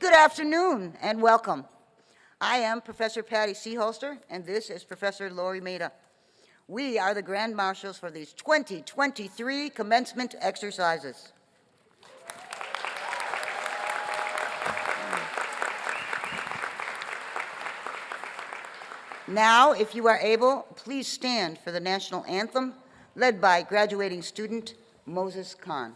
Good afternoon and welcome. I am Professor Patty Seeholster, and this is Professor Lori Maida. We are the Grand Marshals for these 2023 commencement exercises. Now, if you are able, please stand for the national anthem, led by graduating student Moses Khan.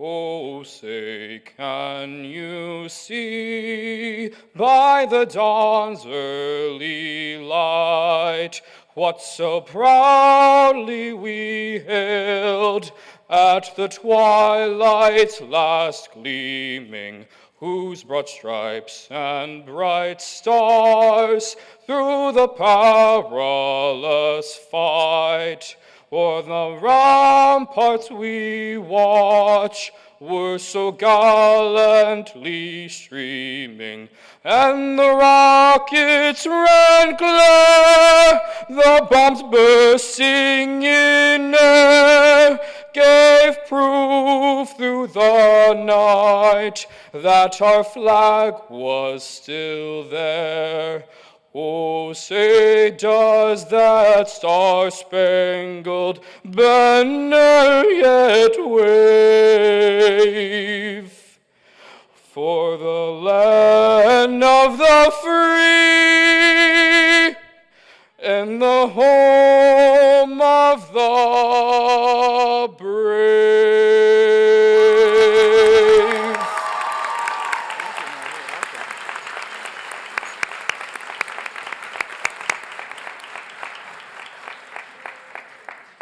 Oh, say, can you see by the dawn's early light what so proudly we hailed at the twilight's last gleaming, whose broad stripes and bright stars through the perilous fight o'er the ramparts we watch were so gallantly streaming, and the rockets ran glare, the bombs bursting in air, gave proof through the night that our flag was still there. Oh, say, does that star-spangled banner yet wave? For the land of the free and the home of the brave.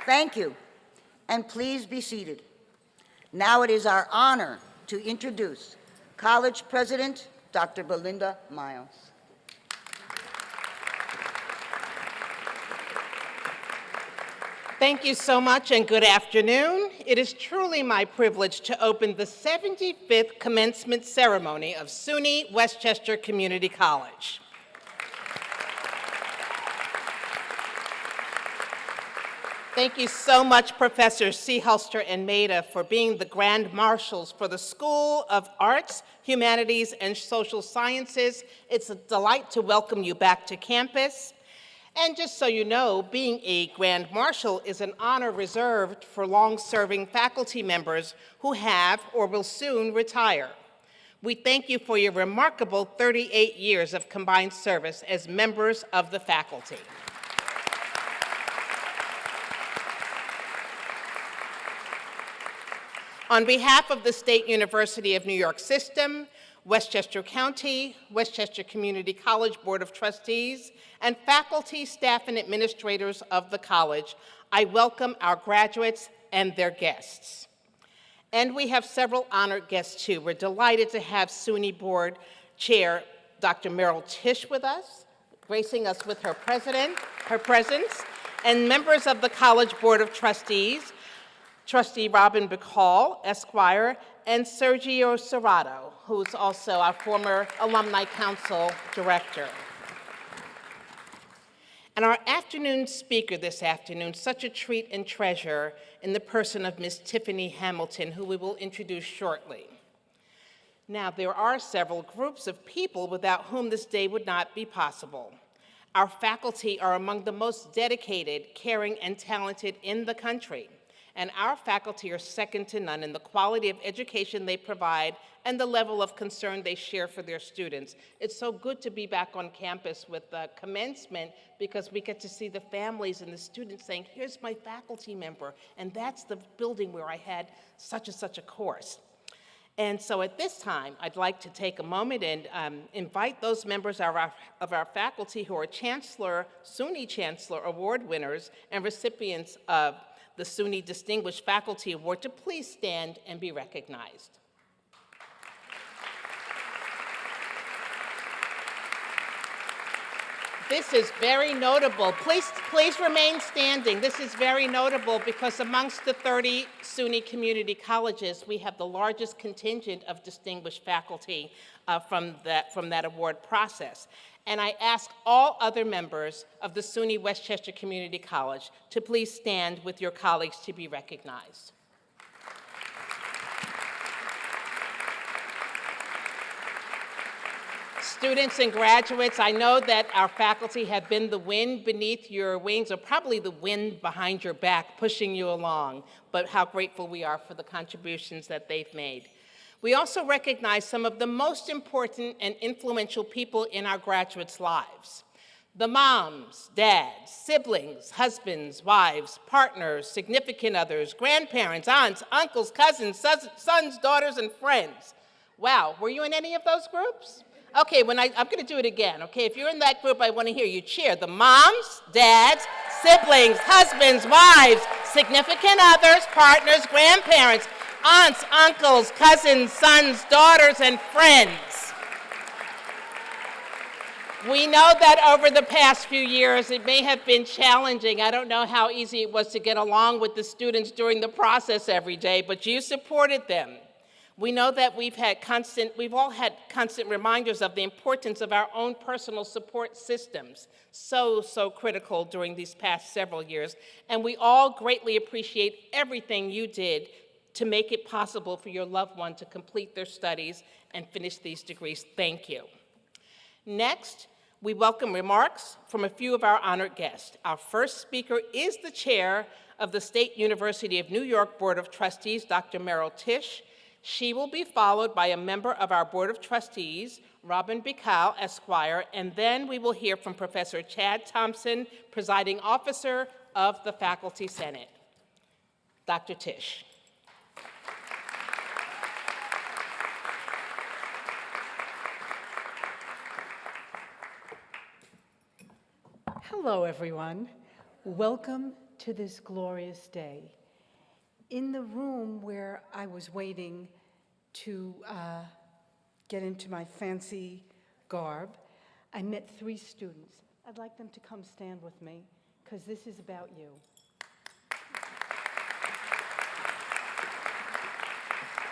Thank you, and please be seated. Now it is our honor to introduce College President Dr. Belinda Miles. Thank you so much and good afternoon. It is truly my privilege to open the 75th commencement ceremony of SUNY Westchester Community College. Thank you so much, Professors Seeholster and Maida, for being the Grand Marshals for the School of Arts, Humanities, and Social Sciences. It's a delight to welcome you back to campus. And just so you know, being a Grand Marshal is an honor reserved for long-serving faculty members who have or will soon retire. We thank you for your remarkable 38 years of combined service as members of the faculty. On behalf of the State University of New York System, Westchester County, Westchester Community College Board of Trustees, and faculty, staff, and administrators of the college, I welcome our graduates and their guests. And we have several honored guests too. We're delighted to have SUNY Board Chair Dr. Merrill Tisch with us, gracing us with her presence, and members of the College Board of Trustees, Trustee Robin Bacall, Esquire, and Sergio Serrato, who's also our former Alumni Council Director. And our afternoon speaker this afternoon, such a treat and treasure in the person of Ms. Tiffany Hamilton, who we will introduce shortly. Now, there are several groups of people without whom this day would not be possible. Our faculty are among the most dedicated, caring, and talented in the country. And our faculty are second to none in the quality of education they provide and the level of concern they share for their students. It's so good to be back on campus with the commencement because we get to see the families and the students saying, here's my faculty member, and that's the building where I had such and such a course. And so at this time, I'd like to take a moment and invite those members of our faculty who are SUNY Chancellor Award winners and recipients of the SUNY Distinguished Faculty Award to please stand and be recognized. This is very notable. Please remain standing. This is very notable because amongst the 30 SUNY community colleges, we have the largest contingent of distinguished faculty from that award process. And I ask all other members of the SUNY Westchester Community College to please stand with your colleagues to be recognized. Students and graduates, I know that our faculty have been the wind beneath your wings, or probably the wind behind your back, pushing you along, but how grateful we are for the contributions that they've made. We also recognize some of the most important and influential people in our graduates' lives. The moms, dads, siblings, husbands, wives, partners, significant others, grandparents, aunts, uncles, cousins, sons, daughters, and friends. Wow, were you in any of those groups? Okay, I'm going to do it again, okay? If you're in that group, I want to hear you cheer. The moms, dads, siblings, husbands, wives, significant others, partners, grandparents, aunts, uncles, cousins, sons, daughters, and friends. We know that over the past few years, it may have been challenging. I don't know how easy it was to get along with the students during the process every day, but you supported them. We know that we've all had constant reminders of the importance of our own personal support systems, so critical during these past several years, and we all greatly appreciate everything you did to make it possible for your loved one to complete their studies and finish these degrees. Thank you. Next, we welcome remarks from a few of our honored guests. Our first speaker is the chair of the State University of New York Board of Trustees, Dr. Merrill Tisch. She will be followed by a member of our Board of Trustees, Robin Bicall, Esquire, and then we will hear from Professor Chad Thompson, presiding officer of the Faculty Senate. Dr. Tisch. Hello, everyone. Welcome to this glorious day. In the room where I was waiting to get into my fancy garb, I met 3 students. I'd like them to come stand with me, because this is about you.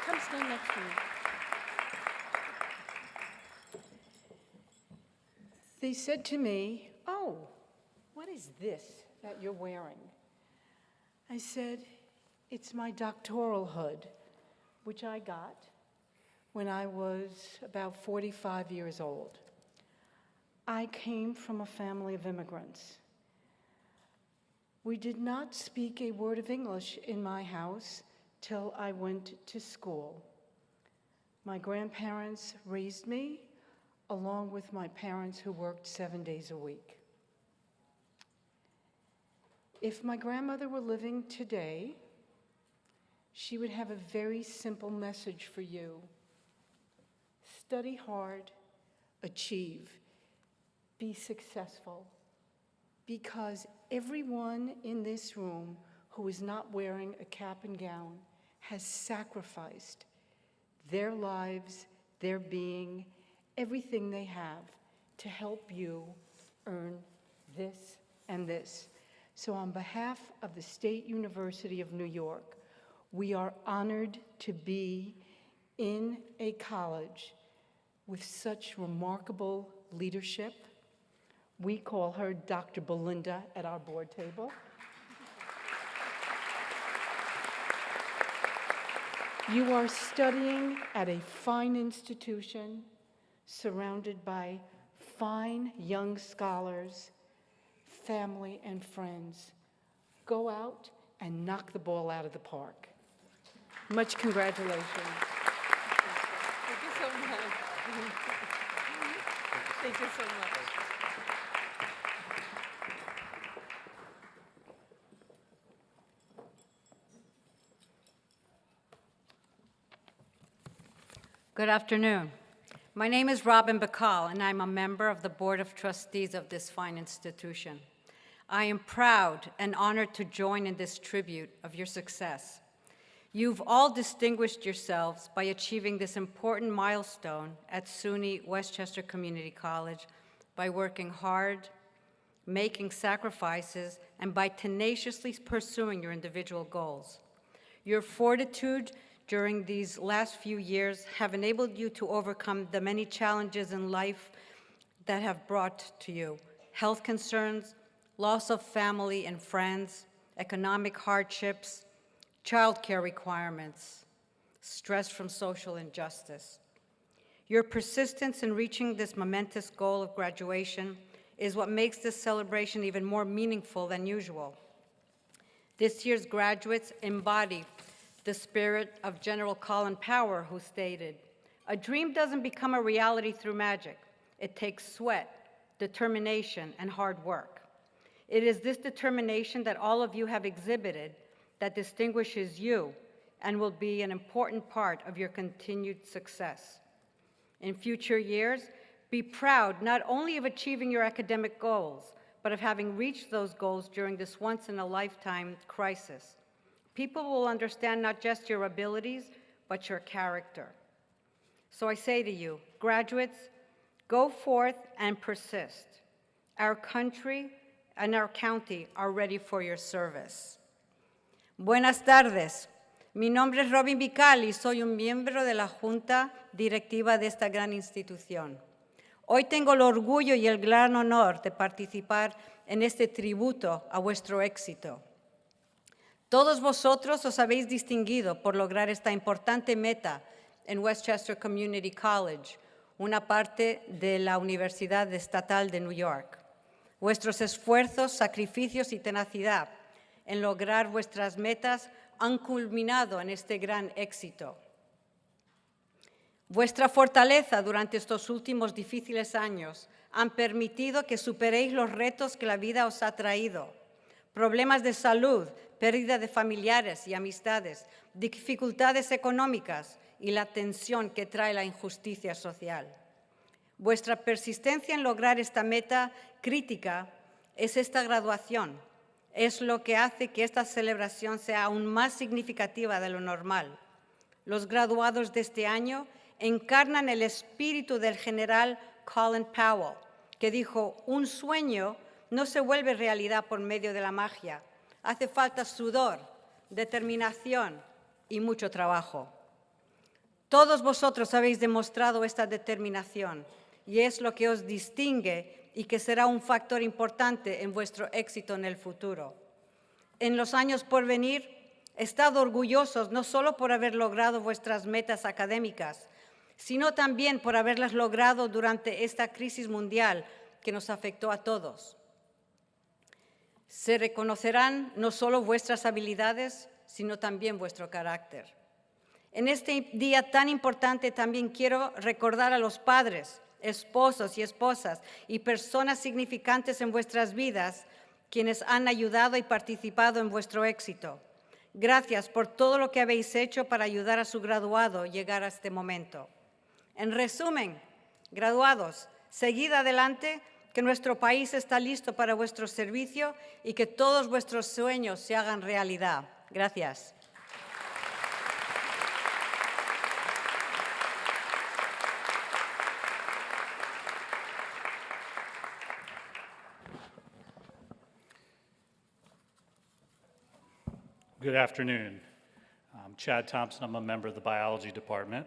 Come stand next to me. They said to me, "Oh, what is this that you're wearing?" I said, "It's my doctoral hood, which I got when I was about 45 years old. I came from a family of immigrants. We did not speak a word of English in my house till I went to school. My grandparents raised me, along with my parents who worked 7 days a week. If my grandmother were living today, she would have a very simple message for you. Study hard, achieve, be successful, because everyone in this room who is not wearing a cap and gown has sacrificed their lives, their being, everything they have to help you earn this and this." So on behalf of the State University of New York, we are honored to be in a college with such remarkable leadership. We call her Dr. Belinda at our board table. You are studying at a fine institution, surrounded by fine young scholars, family, and friends. Go out and knock the ball out of the park. Much congratulations. Thank you so much. Thank you so much. Good afternoon. My name is Robin Bicall, and I'm a member of the Board of Trustees of this fine institution. I am proud and honored to join in this tribute of your success. You've all distinguished yourselves by achieving this important milestone at SUNY Westchester Community College by working hard, making sacrifices, and by tenaciously pursuing your individual goals. Your fortitude during these last few years have enabled you to overcome the many challenges in life that have brought to you: health concerns, loss of family and friends, economic hardships, childcare requirements, stress from social injustice. Your persistence in reaching this momentous goal of graduation is what makes this celebration even more meaningful than usual. This year's graduates embody the spirit of General Colin Powell, who stated, "A dream doesn't become a reality through magic. It takes sweat, determination, and hard work." It is this determination that all of you have exhibited that distinguishes you and will be an important part of your continued success. In future years, be proud not only of achieving your academic goals, but of having reached those goals during this once-in-a-lifetime crisis. People will understand not just your abilities, but your character. So I say to you, graduates, go forth and persist. Our country and our county are ready for your service. Buenas tardes. Mi nombre es Robin Vical y soy un miembro de la Junta Directiva de esta gran institución. Hoy tengo el orgullo y el gran honor de participar en este tributo a vuestro éxito. Todos vosotros os habéis distinguido por lograr esta importante meta en Westchester Community College, una parte de la Universidad Estatal de New York. Vuestros esfuerzos, sacrificios y tenacidad en lograr vuestras metas han culminado en este gran éxito. Vuestra fortaleza durante estos últimos difíciles años han permitido que superéis los retos que la vida os ha traído. Problemas de salud, pérdida de familiares y amistades, dificultades económicas y la tensión que trae la injusticia social. Vuestra persistencia en lograr esta meta crítica es esta graduación. Es lo que hace que esta celebración sea aún más significativa de lo normal. Los graduados de este año encarnan el espíritu del general Colin Powell, que dijo, un sueño no se vuelve realidad por medio de la magia. Hace falta sudor, determinación y mucho trabajo. Todos vosotros habéis demostrado esta determinación y es lo que os distingue y que será un factor importante en vuestro éxito en el futuro. En los años por venir, estad orgullosos no solo por haber logrado vuestras metas académicas, sino también por haberlas logrado durante esta crisis mundial que nos afectó a todos. Se reconocerán no solo vuestras habilidades, sino también vuestro carácter. En este día tan importante también quiero recordar a los padres, esposos y esposas y personas significantes en vuestras vidas, quienes han ayudado y participado en vuestro éxito. Gracias por todo lo que habéis hecho para ayudar a su graduado a llegar a este momento. En resumen, graduados, seguid adelante, que nuestro país está listo para vuestro servicio y que todos vuestros sueños se hagan realidad. Gracias. Good afternoon. I'm Chad Thompson. I'm a member of the biology department.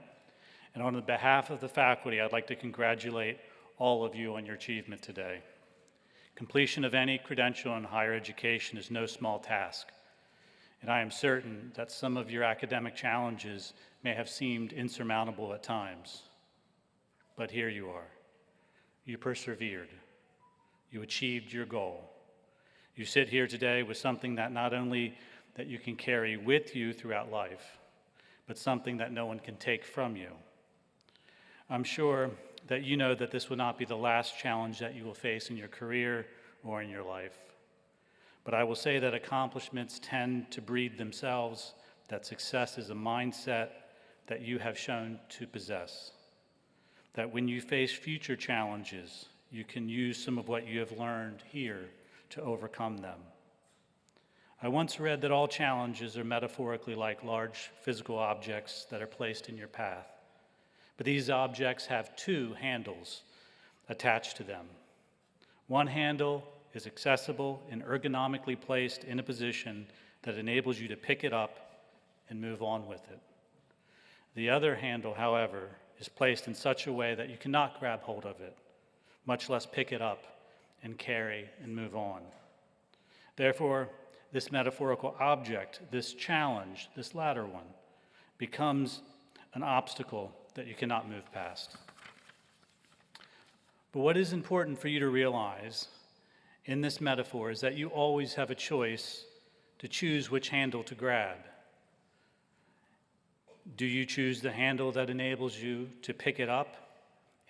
And on behalf of the faculty, I'd like to congratulate all of you on your achievement today. Completion of any credential in higher education is no small task. And I am certain that some of your academic challenges may have seemed insurmountable at times. But here you are. You persevered. You achieved your goal. You sit here today with something that not only that you can carry with you throughout life, but something that no one can take from you. I'm sure that you know that this will not be the last challenge that you will face in your career or in your life. But I will say that accomplishments tend to breed themselves, that success is a mindset that you have shown to possess. That when you face future challenges, you can use some of what you have learned here to overcome them. I once read that all challenges are metaphorically like large physical objects that are placed in your path. But these objects have two handles attached to them. One handle is accessible and ergonomically placed in a position that enables you to pick it up and move on with it. The other handle, however, is placed in such a way that you cannot grab hold of it, much less pick it up and carry and move on. Therefore, this metaphorical object, this challenge, this latter one, becomes an obstacle that you cannot move past. But what is important for you to realize in this metaphor is that you always have a choice to choose which handle to grab. Do you choose the handle that enables you to pick it up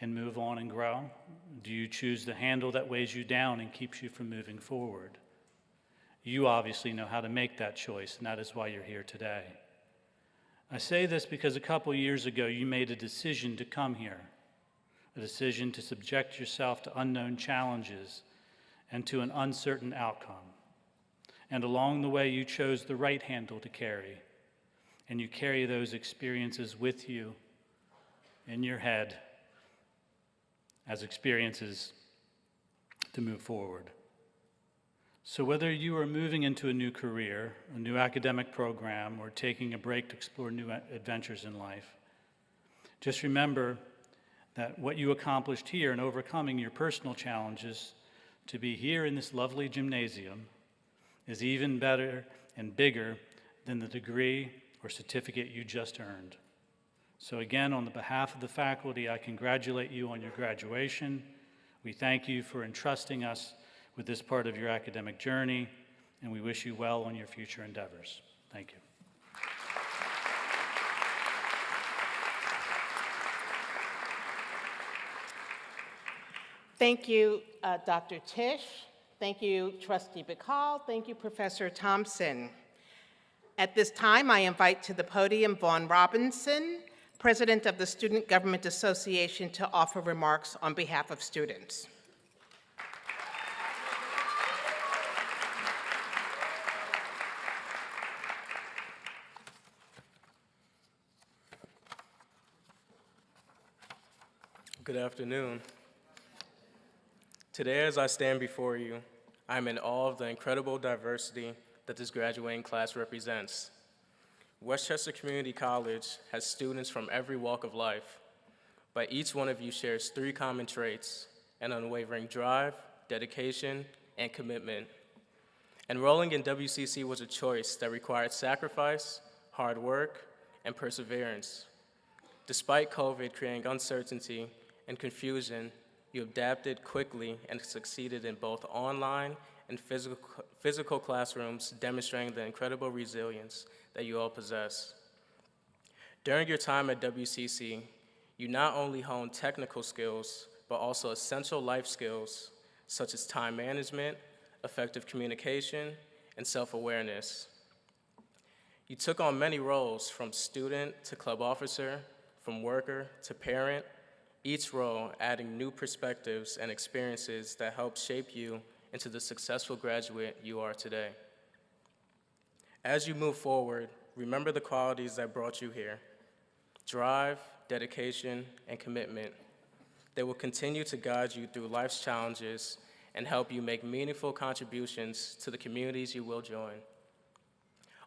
and move on and grow? Do you choose the handle that weighs you down and keeps you from moving forward? You obviously know how to make that choice, and that is why you're here today. I say this because a couple years ago you made a decision to come here, a decision to subject yourself to unknown challenges and to an uncertain outcome. And along the way you chose the right handle to carry, and you carry those experiences with you in your head as experiences to move forward. So whether you are moving into a new career, a new academic program, or taking a break to explore new adventures in life, just remember that what you accomplished here in overcoming your personal challenges to be here in this lovely gymnasium is even better and bigger than the degree or certificate you just earned. So again, on the behalf of the faculty, I congratulate you on your graduation. We thank you for entrusting us with this part of your academic journey, and we wish you well on your future endeavors. Thank you. Thank you, Dr. Tisch. Thank you, Trustee Bacall. Thank you, Professor Thompson. At this time, I invite to the podium Vaughn Robinson, President of the Student Government Association, to offer remarks on behalf of students. Good afternoon. Today, as I stand before you, I am in awe of the incredible diversity that this graduating class represents. Westchester Community College has students from every walk of life, but each one of you shares three common traits: an unwavering drive, dedication, and commitment. Enrolling in WCC was a choice that required sacrifice, hard work, and perseverance. Despite COVID creating uncertainty and confusion, you adapted quickly and succeeded in both online and physical classrooms, demonstrating the incredible resilience that you all possess. During your time at WCC, you not only honed technical skills, but also essential life skills such as time management, effective communication, and self-awareness. You took on many roles, from student to club officer, from worker to parent, each role adding new perspectives and experiences that help shape you into the successful graduate you are today. As you move forward, remember the qualities that brought you here: drive, dedication, and commitment. They will continue to guide you through life's challenges and help you make meaningful contributions to the communities you will join.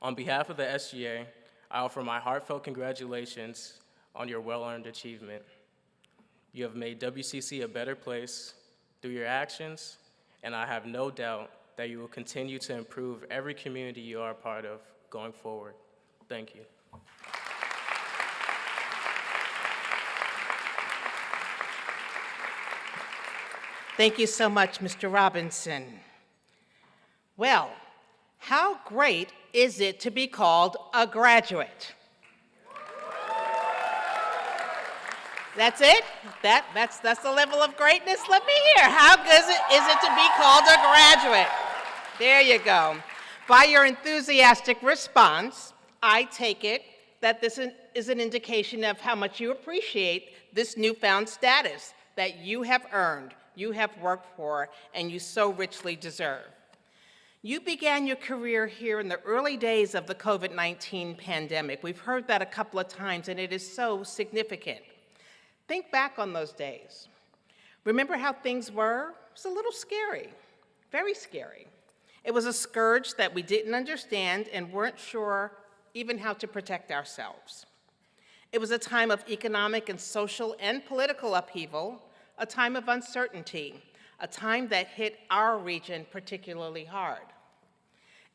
On behalf of the SGA, I offer my heartfelt congratulations on your well-earned achievement. You have made WCC a better place through your actions, and I have no doubt that you will continue to improve every community you are a part of going forward. Thank you. Thank you so much, Mr. Robinson. Well, how great is it to be called a graduate? That's it? That's the level of greatness? Let me hear. How good is it to be called a graduate? There you go. By your enthusiastic response, I take it that this is an indication of how much you appreciate this newfound status that you have earned, you have worked for, and you so richly deserve. You began your career here in the early days of the COVID-19 pandemic. We've heard that a couple of times, and it is so significant. Think back on those days. Remember how things were? It was a little scary, very scary. It was a scourge that we didn't understand and weren't sure even how to protect ourselves. It was a time of economic and social and political upheaval, a time of uncertainty, a time that hit our region particularly hard.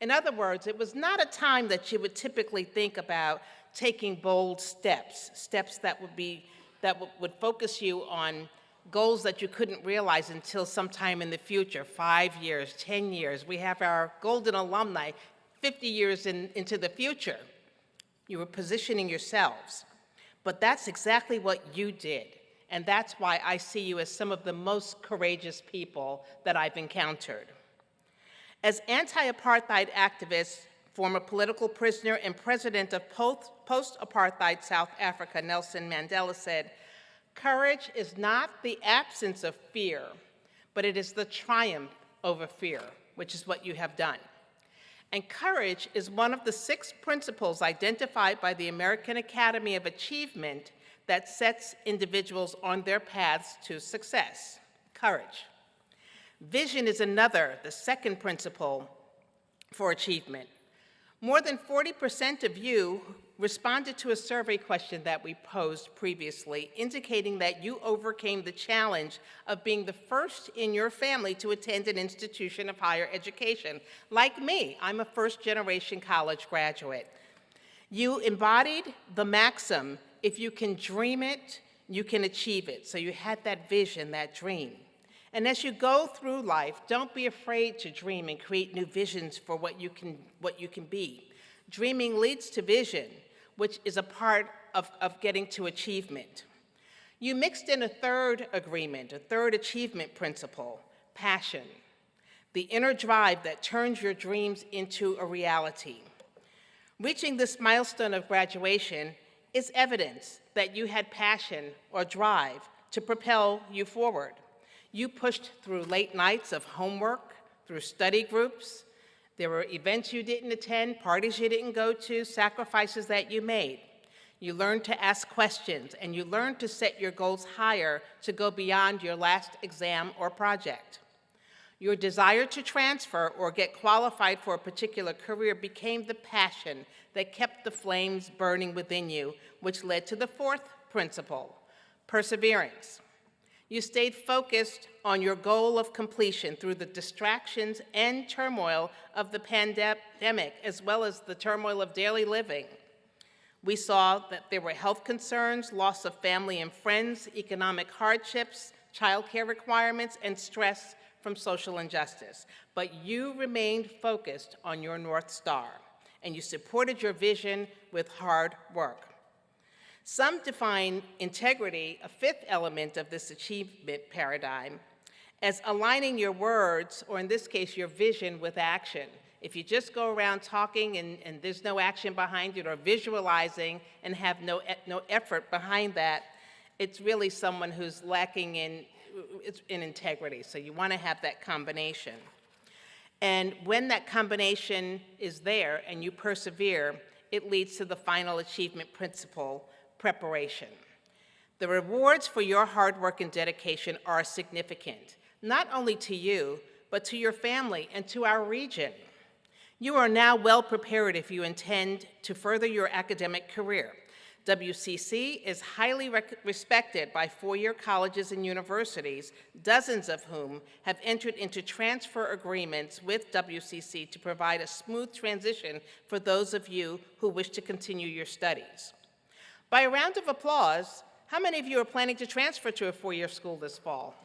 In other words, it was not a time that you would typically think about taking bold steps, steps that would focus you on goals that you couldn't realize until sometime in the future, 5 years, 10 years. We have our golden alumni 50 years into the future. You were positioning yourselves. But that's exactly what you did. And that's why I see you as some of the most courageous people that I've encountered. As anti-apartheid activists, former political prisoner and president of post-apartheid South Africa, Nelson Mandela, said, "Courage is not the absence of fear, but it is the triumph over fear," which is what you have done. And courage is one of the 6 principles identified by the American Academy of Achievement that sets individuals on their paths to success. Courage. Vision is another, the 2nd principle for achievement. More than 40% of you responded to a survey question that we posed previously, indicating that you overcame the challenge of being the first in your family to attend an institution of higher education. Like me, I'm a first-generation college graduate. You embodied the maxim, if you can dream it, you can achieve it. So you had that vision, that dream. And as you go through life, don't be afraid to dream and create new visions for what you can be. Dreaming leads to vision, which is a part of getting to achievement. You mixed in a 3rd agreement, a 3rd achievement principle, passion, the inner drive that turns your dreams into a reality. Reaching this milestone of graduation is evidence that you had passion or drive to propel you forward. You pushed through late nights of homework, through study groups. There were events you didn't attend, parties you didn't go to, sacrifices that you made. You learned to ask questions, and you learned to set your goals higher to go beyond your last exam or project. Your desire to transfer or get qualified for a particular career became the passion that kept the flames burning within you, which led to the 4th principle, perseverance. You stayed focused on your goal of completion through the distractions and turmoil of the pandemic, as well as the turmoil of daily living. We saw that there were health concerns, loss of family and friends, economic hardships, childcare requirements, and stress from social injustice. But you remained focused on your North Star, and you supported your vision with hard work. Some define integrity, a 5th element of this achievement paradigm, as aligning your words, or in this case, your vision, with action. If you just go around talking and there's no action behind it, or visualizing and have no effort behind that, it's really someone who's lacking in integrity. So you want to have that combination. And when that combination is there and you persevere, it leads to the final achievement principle, preparation. The rewards for your hard work and dedication are significant, not only to you, but to your family and to our region. You are now well prepared if you intend to further your academic career. WCC is highly respected by 4-year colleges and universities, dozens of whom have entered into transfer agreements with WCC to provide a smooth transition for those of you who wish to continue your studies. By a round of applause, how many of you are planning to transfer to a 4-year school this fall?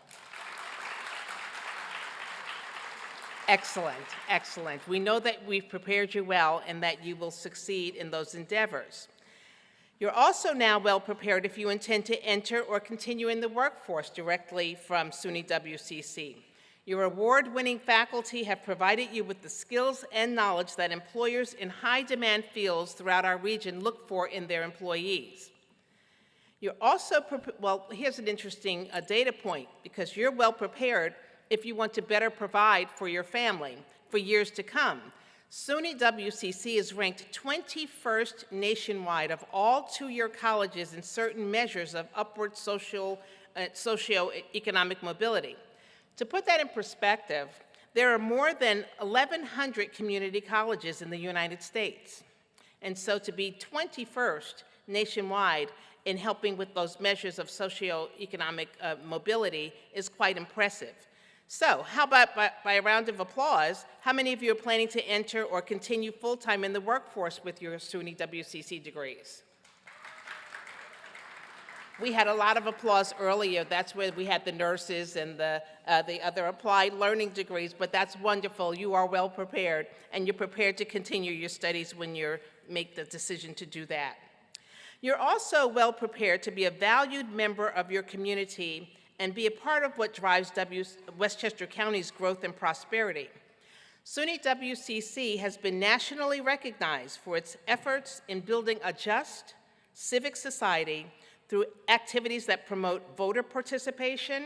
Excellent, excellent. We know that we've prepared you well and that you will succeed in those endeavors. You're also now well prepared if you intend to enter or continue in the workforce directly from SUNY WCC. Your award-winning faculty have provided you with the skills and knowledge that employers in high-demand fields throughout our region look for in their employees. You're also, well, here's an interesting data point, because you're well prepared if you want to better provide for your family for years to come. SUNY WCC is ranked 21st nationwide of all 2-year colleges in certain measures of upward socioeconomic mobility. To put that in perspective, There are more than 1,100 community colleges in the United States. And so to be 21st nationwide in helping with those measures of socioeconomic mobility is quite impressive. So how about by a round of applause, how many of you are planning to enter or continue full-time in the workforce with your SUNY WCC degrees? We had a lot of applause earlier. That's where we had the nurses and the other applied learning degrees, but that's wonderful. You are well prepared, and you're prepared to continue your studies when you make the decision to do that. You're also well prepared to be a valued member of your community and be a part of what drives Westchester County's growth and prosperity. SUNY WCC has been nationally recognized for its efforts in building a just civic society through activities that promote voter participation,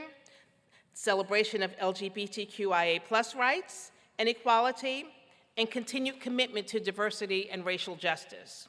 celebration of LGBTQIA+ rights and equality, and continued commitment to diversity and racial justice.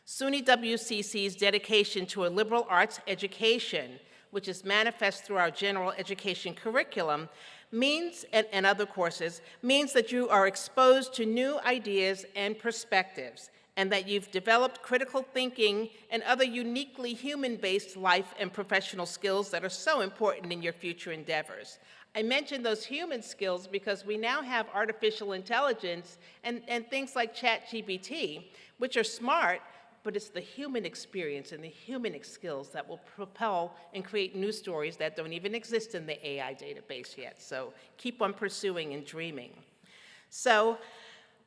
SUNY WCC's dedication to a liberal arts education, which is manifest through our general education curriculum, means, and other courses, means that you are exposed to new ideas and perspectives, and that you've developed critical thinking and other uniquely human-based life and professional skills that are so important in your future endeavors. I mention those human skills because we now have artificial intelligence and things like ChatGPT, which are smart, but it's the human experience and the human skills that will propel and create new stories that don't even exist in the AI database yet. So keep on pursuing and dreaming. So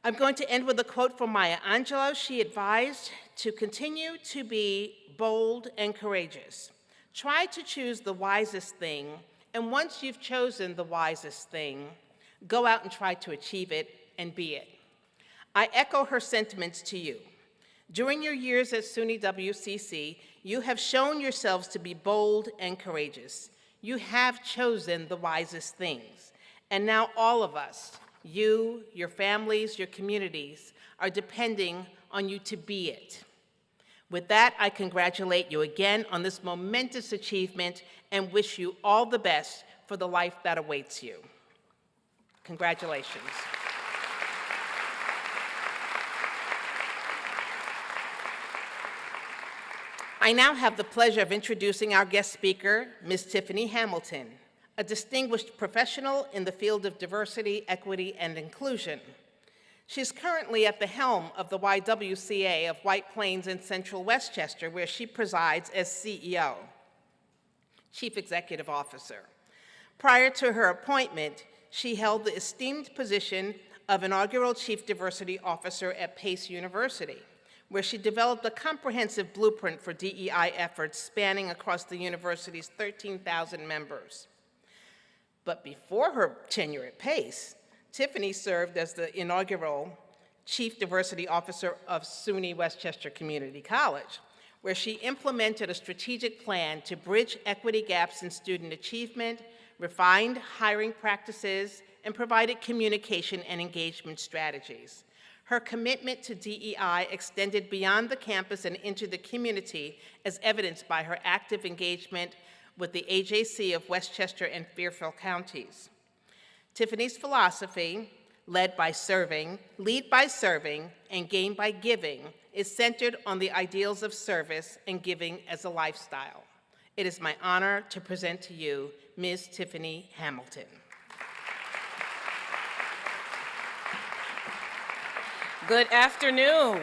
I'm going to end with a quote from Maya Angelou. She advised to continue to be bold and courageous. Try to choose the wisest thing, and once you've chosen the wisest thing, go out and try to achieve it and be it. I echo her sentiments to you. During your years at SUNY WCC, you have shown yourselves to be bold and courageous. You have chosen the wisest things. And now all of us, you, your families, your communities, are depending on you to be it. With that, I congratulate you again on this momentous achievement and wish you all the best for the life that awaits you. Congratulations. I now have the pleasure of introducing our guest speaker, Ms. Tiffany Hamilton, a distinguished professional in the field of diversity, equity, and inclusion. She's currently at the helm of the YWCA of White Plains and Central Westchester, where she presides as CEO, Chief Executive Officer. Prior to her appointment, she held the esteemed position of inaugural Chief Diversity Officer at Pace University, where she developed a comprehensive blueprint for DEI efforts spanning across the university's 13,000 members. But before her tenure at Pace, Tiffany served as the inaugural Chief Diversity Officer of SUNY Westchester Community College, where she implemented a strategic plan to bridge equity gaps in student achievement, refined hiring practices, and provided communication and engagement strategies. Her commitment to DEI extended beyond the campus and into the community, as evidenced by her active engagement with the AJC of Westchester and Fairfield counties. Tiffany's philosophy, lead by serving, and gain by giving, is centered on the ideals of service and giving as a lifestyle. It is my honor to present to you Ms. Tiffany Hamilton. Good afternoon.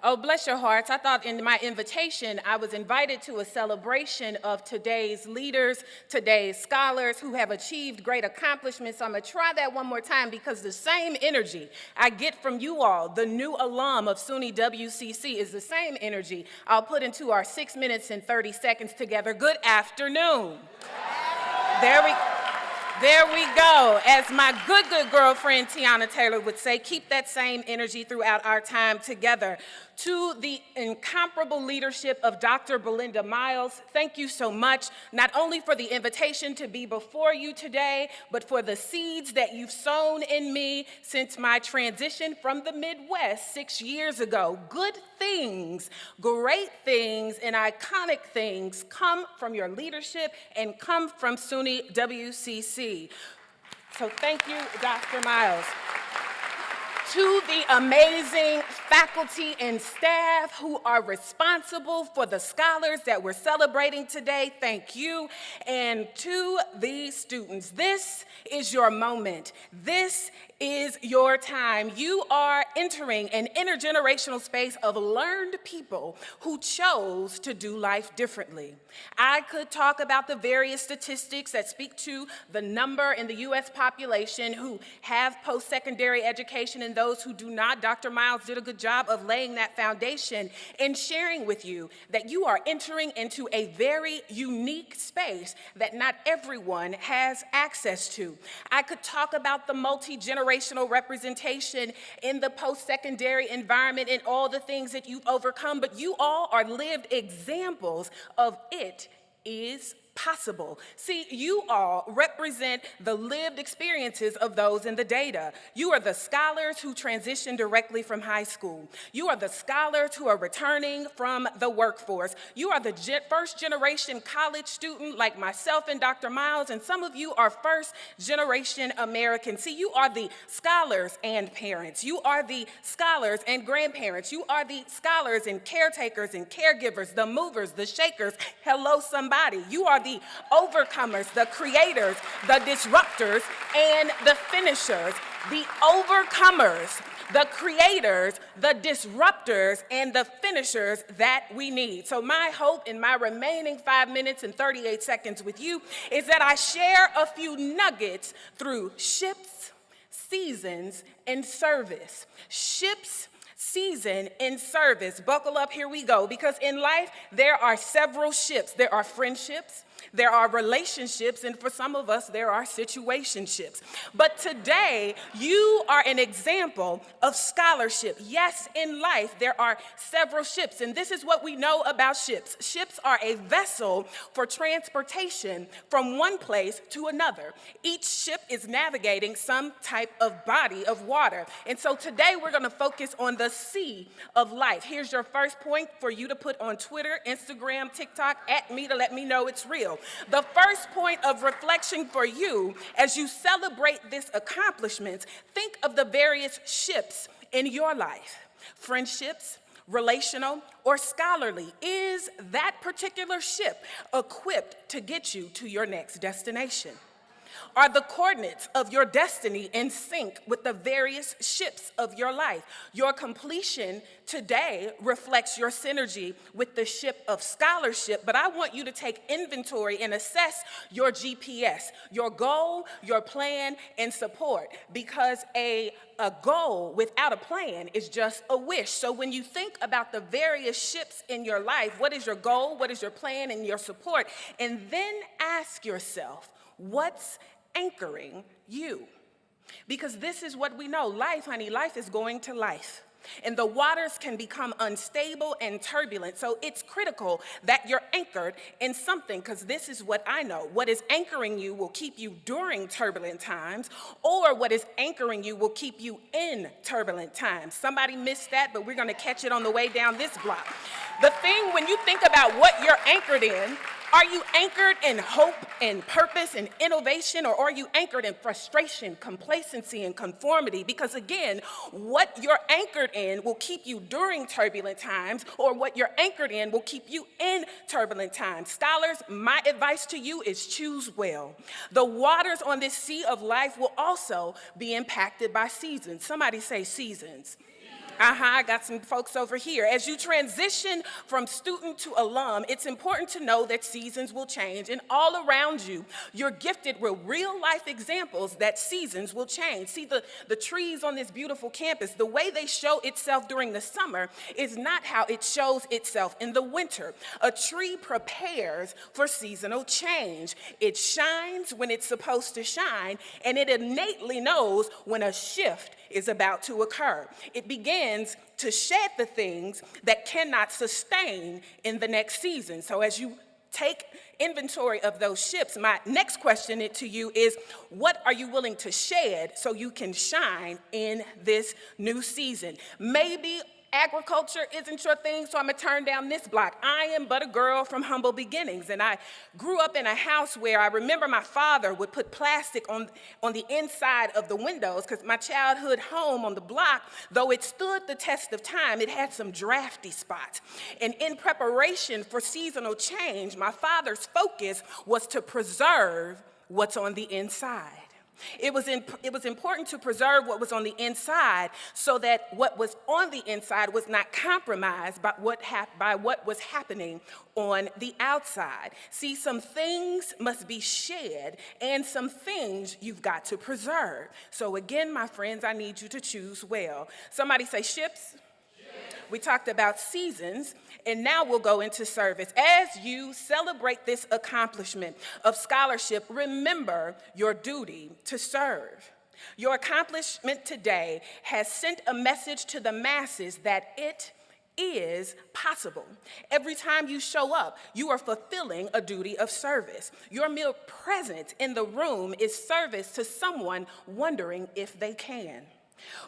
Oh, bless your hearts. I thought in my invitation, I was invited to a celebration of today's leaders, today's scholars who have achieved great accomplishments. I'm gonna try that one more time because the same energy I get from you all, the new alum of SUNY WCC, is the same energy I'll put into our 6 minutes and 30 seconds together. Good afternoon. There we go. As my good girlfriend Tiana Taylor would say, keep that same energy throughout our time together. To the incomparable leadership of Dr. Belinda Miles, thank you so much, not only for the invitation to be before you today, but for the seeds that you've sown in me since my transition from the Midwest 6 years ago. Good things, great things, and iconic things come from your leadership and come from SUNY WCC. So thank you, Dr. Miles. To the amazing faculty and staff who are responsible for the scholars that we're celebrating today, thank you. And to the students, this is your moment. This is your time. You are entering an intergenerational space of learned people who chose to do life differently. I could talk about the various statistics that speak to the number in the U.S. population who have post-secondary education and those who do not. Dr. Miles did a good job of laying that foundation and sharing with you that you are entering into a very unique space that not everyone has access to. I could talk about the multi-generational representation in the post-secondary environment and all the things that you've overcome, but you all are lived examples of it is possible. See, you all represent the lived experiences of those in the data. You are the scholars who transition directly from high school. You are the scholars who are returning from the workforce. You are the first generation college student like myself and Dr. Miles, and some of you are first generation Americans. See, you are the scholars and parents. You are the scholars and grandparents. You are the scholars and caretakers and caregivers, the movers, the shakers. Hello, somebody. You are the overcomers, the creators, the disruptors, and the finishers. The overcomers, the creators, the disruptors, and the finishers that we need. So my hope in my remaining 5 minutes and 38 seconds with you is that I share a few nuggets through ships, seasons, and service. Ships, season, and service. Buckle up, here we go. Because in life, there are several ships. There are friendships, there are relationships, and for some of us, there are situationships. But today, you are an example of scholarship. Yes, in life, there are several ships, and this is what we know about ships. Ships are a vessel for transportation from one place to another. Each ship is navigating some type of body of water. And so today, we're going to focus on the sea of life. Here's your first point for you to put on Twitter, Instagram, TikTok, at me to let me know it's real. The first point of reflection for you as you celebrate this accomplishment, think of the various ships in your life. Friendships, relational, or scholarly. Is that particular ship equipped to get you to your next destination? Are the coordinates of your destiny in sync with the various ships of your life? Your completion today reflects your synergy with the ship of scholarship, but I want you to take inventory and assess your GPS, your goal, your plan, and support, because a goal without a plan is just a wish. So when you think about the various ships in your life, what is your goal, what is your plan, and your support? And then ask yourself, what's anchoring you? Because this is what we know. Life, honey, life is going to life. And the waters can become unstable and turbulent. So it's critical that you're anchored in something, because this is what I know. What is anchoring you will keep you during turbulent times, or what is anchoring you will keep you in turbulent times. Somebody missed that, but we're going to catch it on the way down this block. The thing, when you think about what you're anchored in, are you anchored in hope and purpose and innovation, or are you anchored in frustration, complacency, and conformity? Because again, what you're anchored in will keep you during turbulent times, or what you're anchored in will keep you in turbulent times. Scholars, my advice to you is choose well. The waters on this sea of life will also be impacted by seasons. Somebody say seasons. I got some folks over here. As you transition from student to alum, it's important to know that seasons will change, and all around you, you're gifted with real life examples that seasons will change. See, the trees on this beautiful campus, the way they show itself during the summer is not how it shows itself in the winter. A tree prepares for seasonal change. It shines when it's supposed to shine, and it innately knows when a shift is about to occur. It begins to shed the things that cannot sustain in the next season. So as you take inventory of those ships, my next question to you is, what are you willing to shed so you can shine in this new season? Maybe Agriculture isn't your thing, so I'm gonna turn down this block. I am but a girl from humble beginnings, and I grew up in a house where I remember my father would put plastic on the inside of the windows, because my childhood home on the block, though it stood the test of time, it had some drafty spots. And in preparation for seasonal change, my father's focus was to preserve what's on the inside. It was important to preserve what was on the inside so that what was on the inside was not compromised by what was happening on the outside. See, some things must be shed and some things you've got to preserve. So again, my friends, I need you to choose well. Somebody say ships. We talked about seasons, and now we'll go into service. As you celebrate this accomplishment of scholarship, remember your duty to serve. Your accomplishment today has sent a message to the masses that it is possible. Every time you show up, you are fulfilling a duty of service. Your mere presence in the room is service to someone wondering if they can.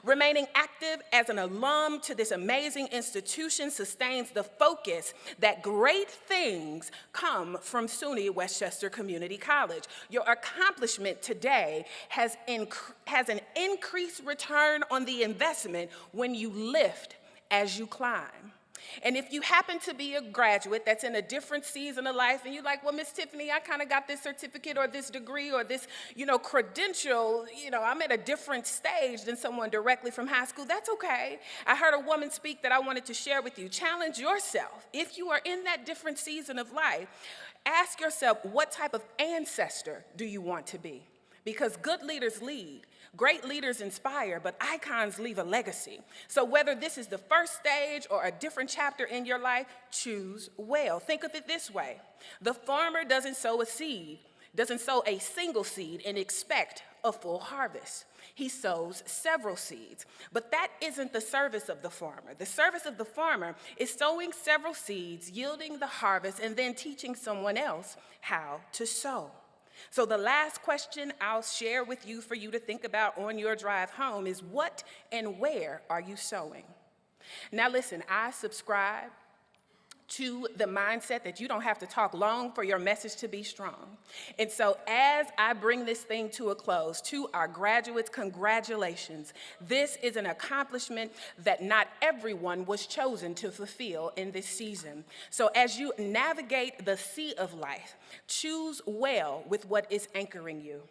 Remaining active as an alum to this amazing institution sustains the focus that great things come from SUNY Westchester Community College. Your accomplishment today has an increased return on the investment when you lift as you climb. And if you happen to be a graduate that's in a different season of life and you're like, well, Miss Tiffany, I kind of got this certificate or this degree or this, credential, I'm at a different stage than someone directly from high school, that's okay. I heard a woman speak that I wanted to share with you. Challenge yourself. If you are in that different season of life, ask yourself, what type of ancestor do you want to be? Because good leaders lead. Great leaders inspire, but icons leave a legacy. So whether this is the first stage or a different chapter in your life, choose well. Think of it this way. The farmer doesn't sow a single seed and expect a full harvest. He sows several seeds. But that isn't the service of the farmer. The service of the farmer is sowing several seeds, yielding the harvest, and then teaching someone else how to sow. So the last question I'll share with you for you to think about on your drive home is, what and where are you sowing? Now listen, I subscribe to the mindset that you don't have to talk long for your message to be strong. And so as I bring this thing to a close, to our graduates, congratulations. This is an accomplishment that not everyone was chosen to fulfill in this season. So as you navigate the sea of life, choose well with what is anchoring you.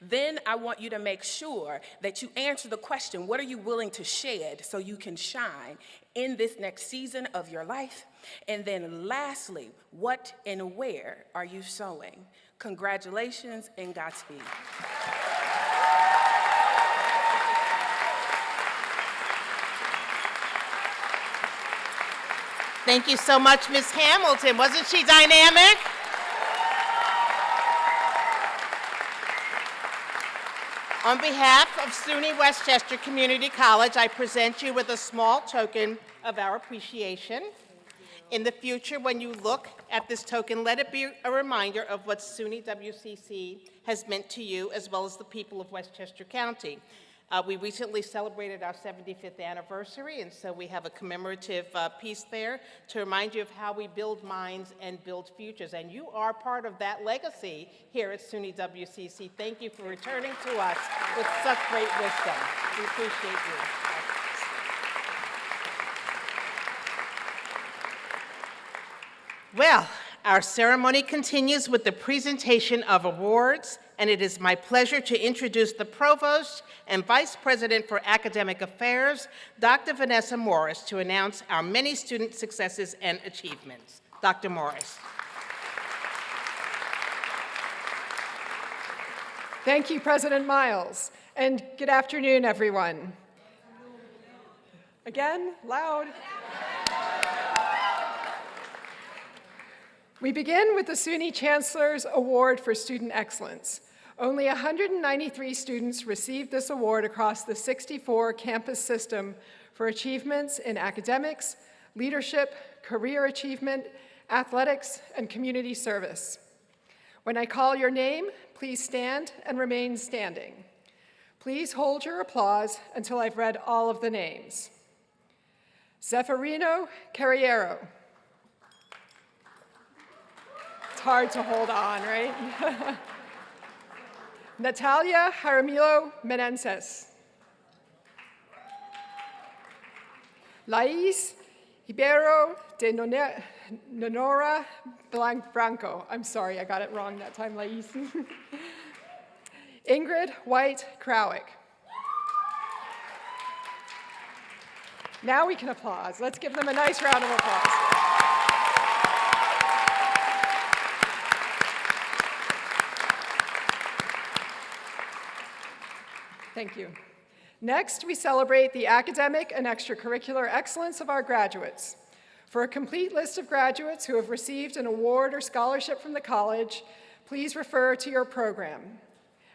Then I want you to make sure that you answer the question, what are you willing to shed so you can shine in this next season of your life? And then lastly, what and where are you sowing? Congratulations and Godspeed. Thank you so much, Ms. Hamilton. Wasn't she dynamic? On behalf of SUNY Westchester Community College, I present you with a small token of our appreciation. In the future, when you look at this token, let it be a reminder of what SUNY WCC has meant to you, as well as the people of Westchester County. We recently celebrated our 75th anniversary, and so we have a commemorative piece there to remind you of how we build minds and build futures. And you are part of that legacy here at SUNY WCC. Thank you for returning to us with such great wisdom. We appreciate you. Well, our ceremony continues with the presentation of awards, and it is my pleasure to introduce the Provost and Vice President for Academic Affairs, Dr. Vanessa Morris, to announce our many student successes and achievements. Dr. Morris. Thank you, President Miles, and good afternoon, everyone. Again, loud. We begin with the SUNY Chancellor's Award for Student Excellence. Only 193 students received this award across the 64 campus system for achievements in academics, leadership, career achievement, athletics, and community service. When I call your name, please stand and remain standing. Please hold your applause until I've read all of the names. Zeferino Carriero. It's hard to hold on, right? Natalia Jaramillo Menenses. Lais Ibero de Nonora Branco. I'm sorry, I got it wrong that time, Lais. Ingrid White Krawick. Now we can applause. Let's give them a nice round of applause. Thank you. Next, we celebrate the academic and extracurricular excellence of our graduates. For a complete list of graduates who have received an award or scholarship from the college, please refer to your program.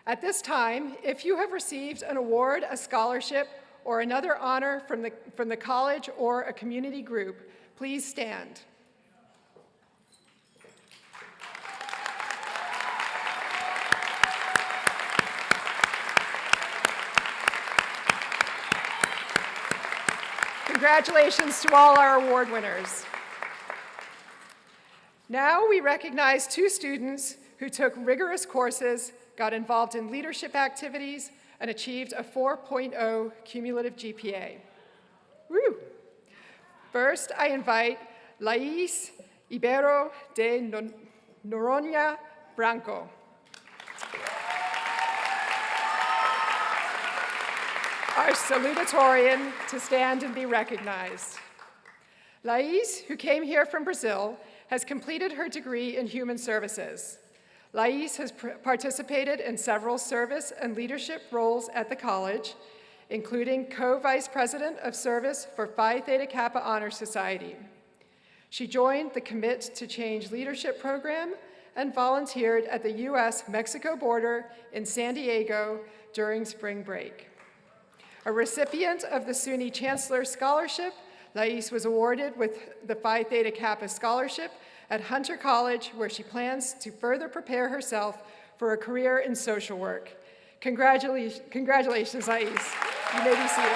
At this time, if you have received an award, a scholarship, or another honor from the college or a community group, please stand. Congratulations to all our award winners. Now we recognize 2 students who took rigorous courses, got involved in leadership activities, and achieved a 4.0 cumulative GPA. Woo! First, I invite Lais Ibero de Noronha Branco. Our salutatorian to stand and be recognized. Lais, who came here from Brazil, has completed her degree in human services. Lais has participated in several service and leadership roles at the college, including co-vice president of service for Phi Theta Kappa Honor Society. She joined the Commit to Change leadership program and volunteered at the US-Mexico border in San Diego during spring break. A recipient of the SUNY Chancellor Scholarship, Lais was awarded with the Phi Theta Kappa Scholarship at Hunter College, where she plans to further prepare herself for a career in social work. Congratulations, Lais. You may be seated.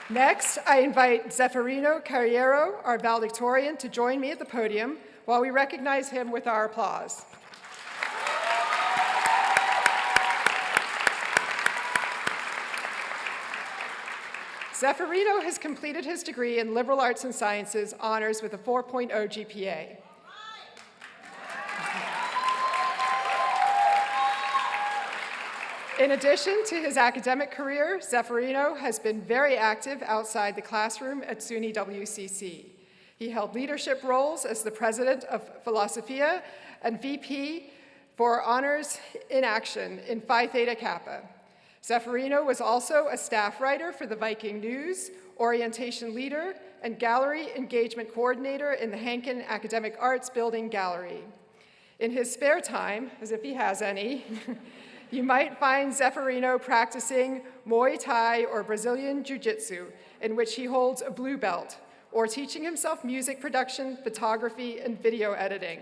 Next, I invite Zeferino Carriero, our valedictorian, to join me at the podium while we recognize him with our applause. Zeferino has completed his degree in Liberal Arts and Sciences honors with a 4.0 GPA. In addition to his academic career, Zeferino has been very active outside the classroom at SUNY WCC. He held leadership roles as the president of Philosophia and VP for Honors in Action in Phi Theta Kappa. Zeferino was also a staff writer for the Viking News, orientation leader, and gallery engagement coordinator in the Hankin Academic Arts Building Gallery. In his spare time, as if he has any, you might find Zeferino practicing Muay Thai or Brazilian Jiu-Jitsu, in which he holds a blue belt, or teaching himself music production, photography, and video editing.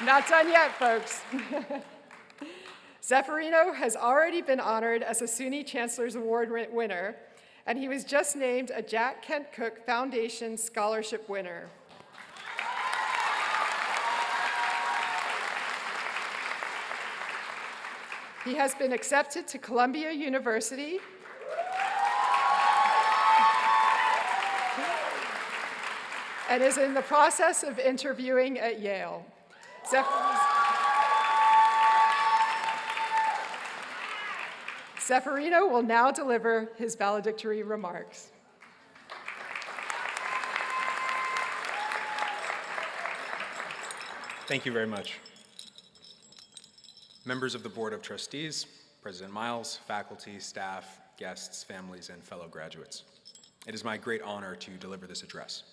Not done yet, folks. Zeferino has already been honored as a SUNY Chancellor's Award winner, and he was just named a Jack Kent Cooke Foundation Scholarship winner. He has been accepted to Columbia University and is in the process of interviewing at Yale. Zeferino will now deliver his valedictory remarks. Thank you very much. Members of the Board of Trustees, President Miles, faculty, staff, guests, families, and fellow graduates. It is my great honor to deliver this address.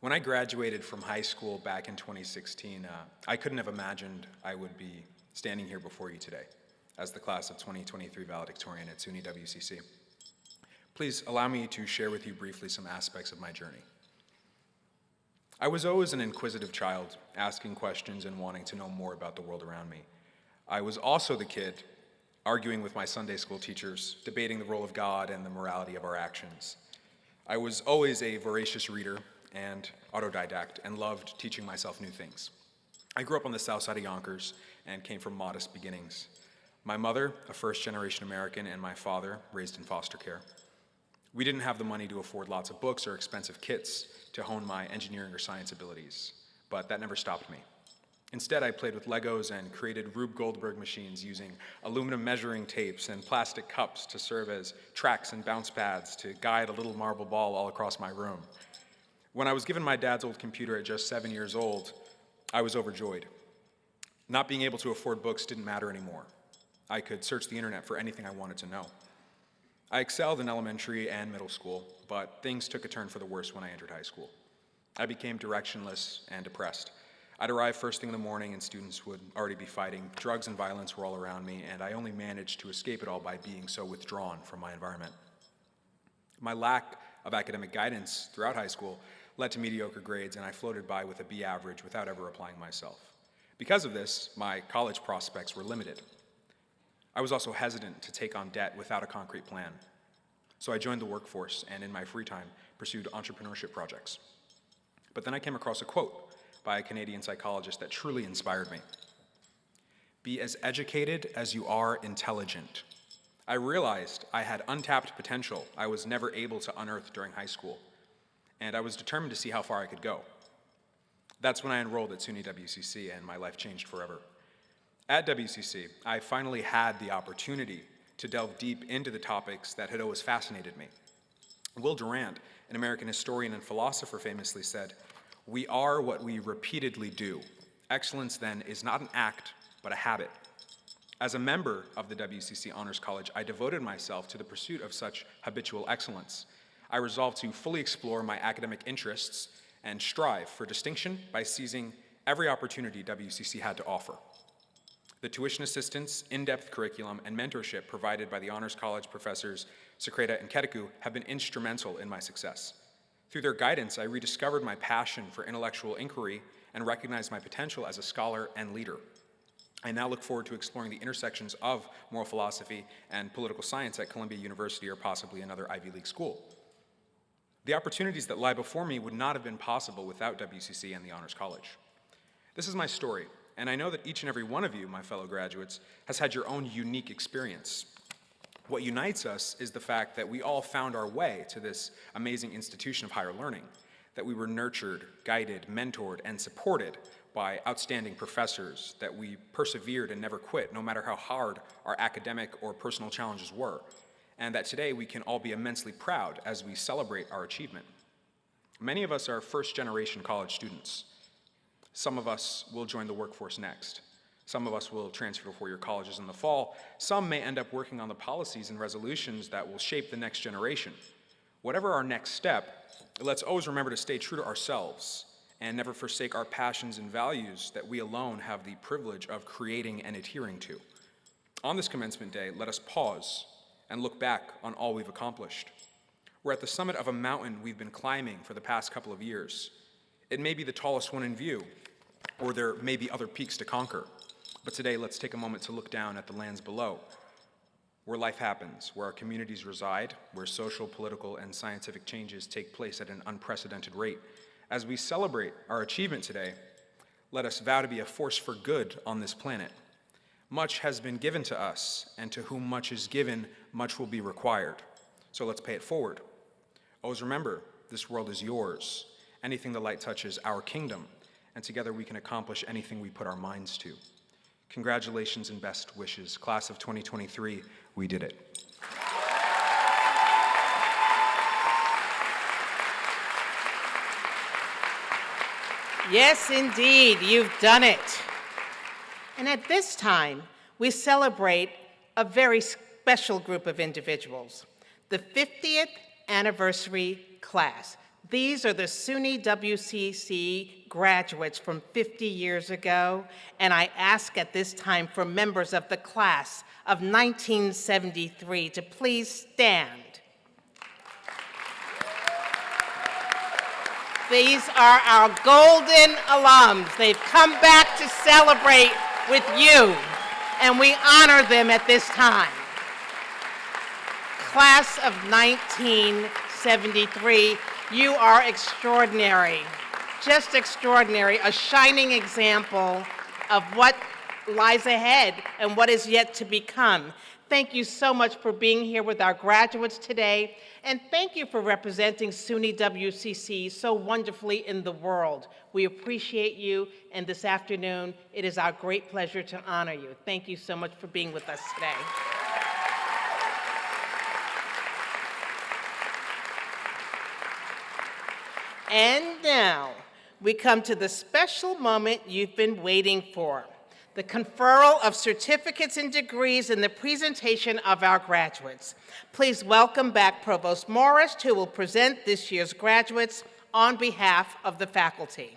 When I graduated from high school back in 2016, I couldn't have imagined I would be standing here before you today as the class of 2023 valedictorian at SUNY WCC. Please allow me to share with you briefly some aspects of my journey. I was always an inquisitive child, asking questions and wanting to know more about the world around me. I was also the kid arguing with my Sunday school teachers, debating the role of God and the morality of our actions. I was always a voracious reader and autodidact and loved teaching myself new things. I grew up on the south side of Yonkers and came from modest beginnings. My mother, a first-generation American, and my father, raised in foster care. We didn't have the money to afford lots of books or expensive kits to hone my engineering or science abilities, but that never stopped me. Instead, I played with Legos and created Rube Goldberg machines using aluminum measuring tapes and plastic cups to serve as tracks and bounce pads to guide a little marble ball all across my room. When I was given my dad's old computer at just 7 years old, I was overjoyed. Not being able to afford books didn't matter anymore. I could search the internet for anything I wanted to know. I excelled in elementary and middle school, but things took a turn for the worse when I entered high school. I became directionless and depressed. I'd arrive first thing in the morning and students would already be fighting. Drugs and violence were all around me, and I only managed to escape it all by being so withdrawn from my environment. My lack of academic guidance throughout high school led to mediocre grades, and I floated by with a B average without ever applying myself. Because of this, my college prospects were limited. I was also hesitant to take on debt without a concrete plan. So I joined the workforce and in my free time pursued entrepreneurship projects. But then I came across a quote by a Canadian psychologist that truly inspired me. Be as educated as you are intelligent. I realized I had untapped potential I was never able to unearth during high school, and I was determined to see how far I could go. That's when I enrolled at SUNY WCC and my life changed forever. At WCC, I finally had the opportunity to delve deep into the topics that had always fascinated me. Will Durant, an American historian and philosopher, famously said, "We are what we repeatedly do. Excellence, then, is not an act, but a habit." As a member of the WCC Honors College, I devoted myself to the pursuit of such habitual excellence. I resolved to fully explore my academic interests and strive for distinction by seizing every opportunity WCC had to offer. The tuition assistance, in-depth curriculum, and mentorship provided by the Honors College professors Secreta and Keteku have been instrumental in my success. Through their guidance, I rediscovered my passion for intellectual inquiry and recognized my potential as a scholar and leader. I now look forward to exploring the intersections of moral philosophy and political science at Columbia University or possibly another Ivy League school. The opportunities that lie before me would not have been possible without WCC and the Honors College. This is my story, and I know that each and every one of you, my fellow graduates, has had your own unique experience. What unites us is the fact that we all found our way to this amazing institution of higher learning, that we were nurtured, guided, mentored, and supported by outstanding professors, that we persevered and never quit, no matter how hard our academic or personal challenges were, and that today we can all be immensely proud as we celebrate our achievement. Many of us are first-generation college students. Some of us will join the workforce next. Some of us will transfer to four-year colleges in the fall. Some may end up working on the policies and resolutions that will shape the next generation. Whatever our next step, let's always remember to stay true to ourselves and never forsake our passions and values that we alone have the privilege of creating and adhering to. On this commencement day, let us pause and look back on all we've accomplished. We're at the summit of a mountain we've been climbing for the past couple of years. It may be the tallest one in view, or there may be other peaks to conquer. But today, let's take a moment to look down at the lands below, where life happens, where our communities reside, where social, political, and scientific changes take place at an unprecedented rate. As we celebrate our achievement today, let us vow to be a force for good on this planet. Much has been given to us, and to whom much is given, much will be required. So let's pay it forward. Always remember, this world is yours. Anything the light touches, our kingdom, and together we can accomplish anything we put our minds to. Congratulations and best wishes. Class of 2023, we did it. Yes, indeed, you've done it. And at this time, we celebrate a very special group of individuals, the 50th anniversary class. These are the SUNY WCC graduates from 50 years ago, and I ask at this time for members of the class of 1973 to please stand. These are our golden alums. They've come back to celebrate with you, and we honor them at this time. Class of 1973, you are extraordinary, just extraordinary, a shining example of what lies ahead and what is yet to become. Thank you so much for being here with our graduates today, and thank you for representing SUNY WCC so wonderfully in the world. We appreciate you, and this afternoon, it is our great pleasure to honor you. Thank you so much for being with us today. And now, we come to the special moment you've been waiting for, the conferral of certificates and degrees and the presentation of our graduates. Please welcome back Provost Morris, who will present this year's graduates on behalf of the faculty.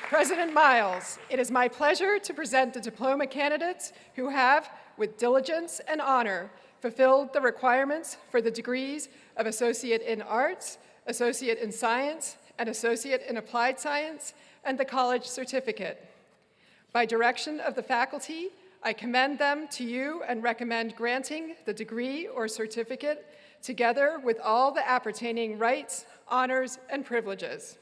President Miles, it is my pleasure to present the diploma candidates who have, with diligence and honor, fulfilled the requirements for the degrees of Associate in Arts, Associate in Science, and Associate in Applied Science, and the College Certificate. By direction of the faculty, I commend them to you and recommend granting the degree or certificate together with all the appertaining rights, honors, and privileges.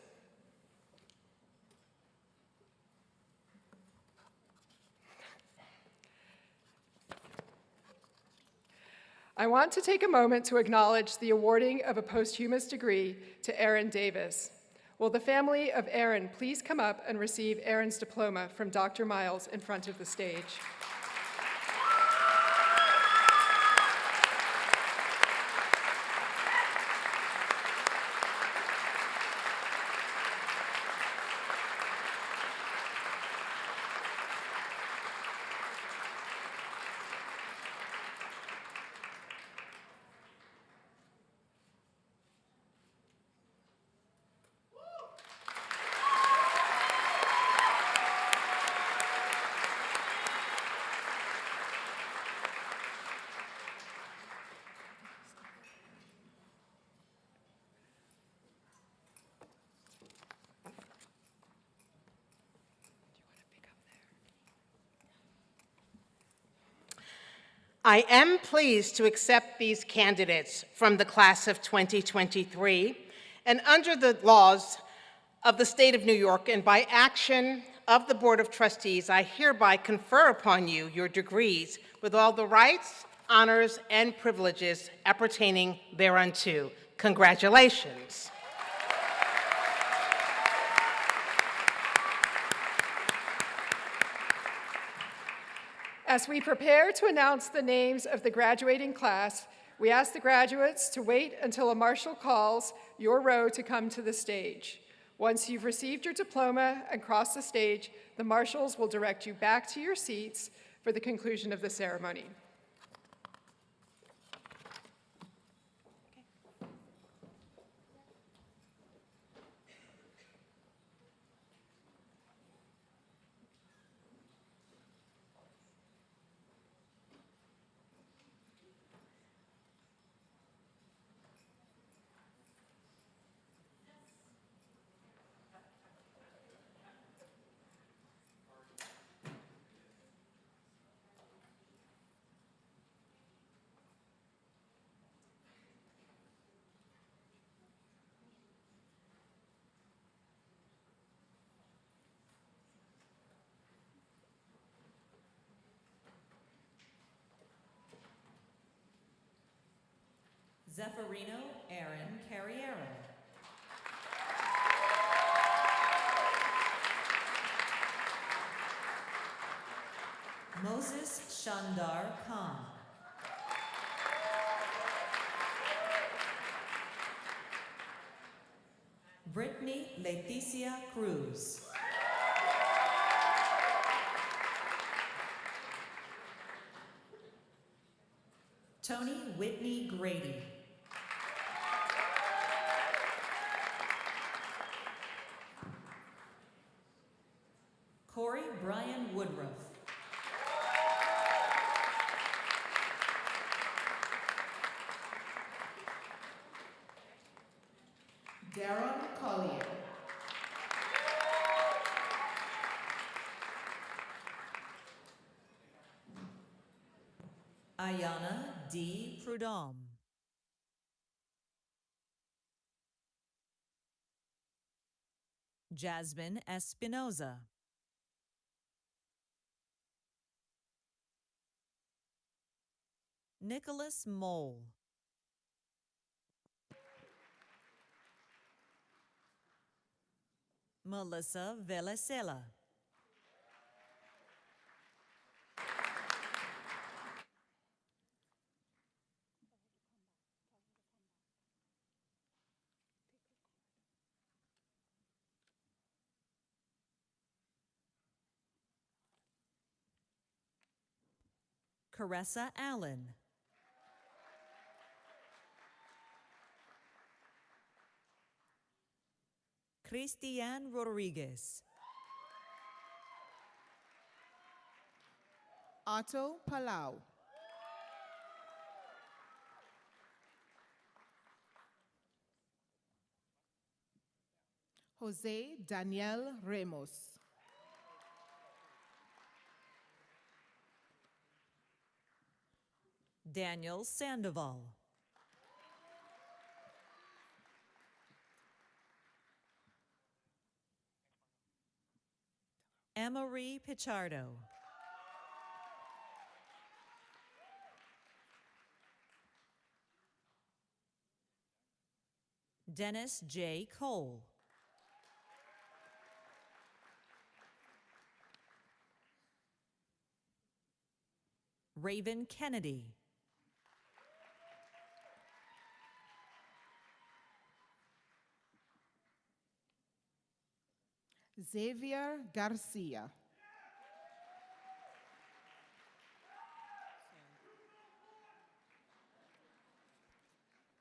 I want to take a moment to acknowledge the awarding of a posthumous degree to Aaron Davis. Will the family of Aaron please come up and receive Aaron's diploma from Dr. Miles in front of the stage? I am pleased to accept these candidates from the class of 2023, and under the laws of the state of New York and by action of the Board of Trustees, I hereby confer upon you your degrees with all the rights, honors, and privileges appertaining thereunto. Congratulations. As we prepare to announce the names of the graduating class, we ask the graduates to wait until a marshal calls your row to come to the stage. Once you've received your diploma and crossed the stage, the marshals will direct you back to your seats for the conclusion of the ceremony. Zeffirino Aaron Carriero. Moses Shandar Khan. Brittany Leticia Cruz. Tony Whitney Grady. Corey Brian Woodruff. Darren Collier. Ayana D. Prudhomme. Jasmine Espinoza. Nicholas Mole. Melissa Velasela. Caressa Allen. Cristian Rodriguez. Otto Palau. Jose Daniel Ramos. Daniel Sandoval. Emery Pichardo. Dennis J. Cole. Raven Kennedy. Xavier Garcia.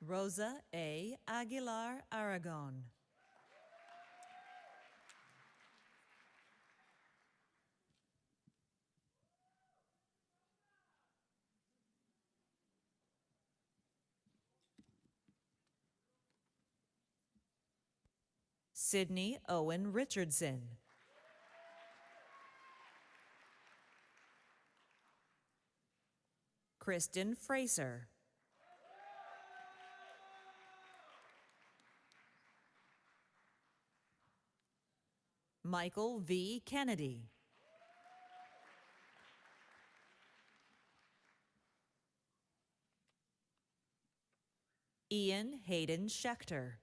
Rosa A. Aguilar Aragon. Sydney Owen Richardson. Kristen Fraser. Michael V. Kennedy. Ian Hayden Schechter.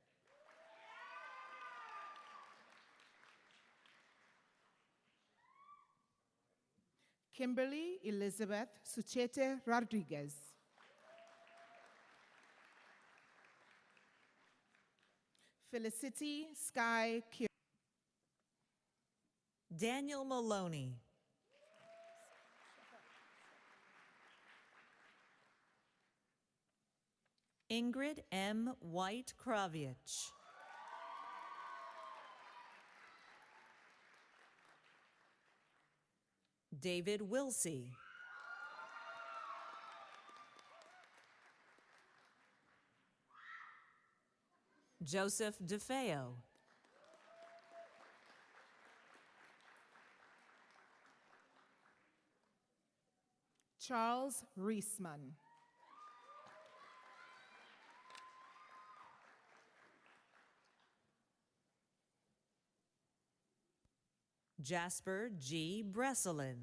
Kimberly Elizabeth Suchete Rodriguez. Felicity Sky Q. Daniel Maloney. Ingrid M. White Kraviec. David Wilsey. Joseph DeFeo. Charles Reisman. Jasper G. Bresselin.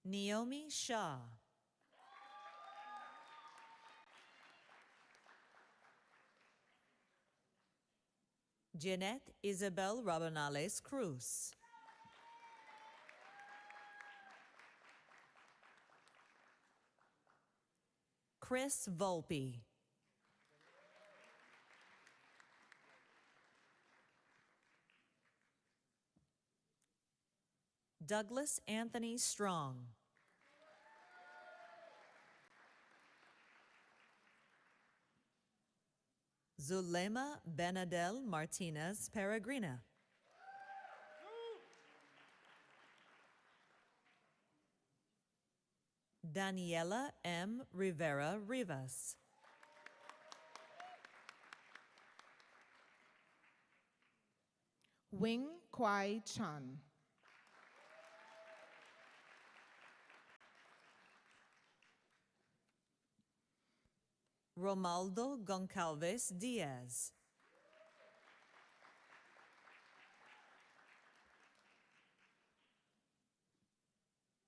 Naomi Shaw. Jeanette Isabel Rabanales Cruz. Chris Volpe. Douglas Anthony Strong. Zulema Benadel Martinez Peregrina. Daniela M. Rivera Rivas. Wing Kwai Chan. Romaldo Goncalves Diaz.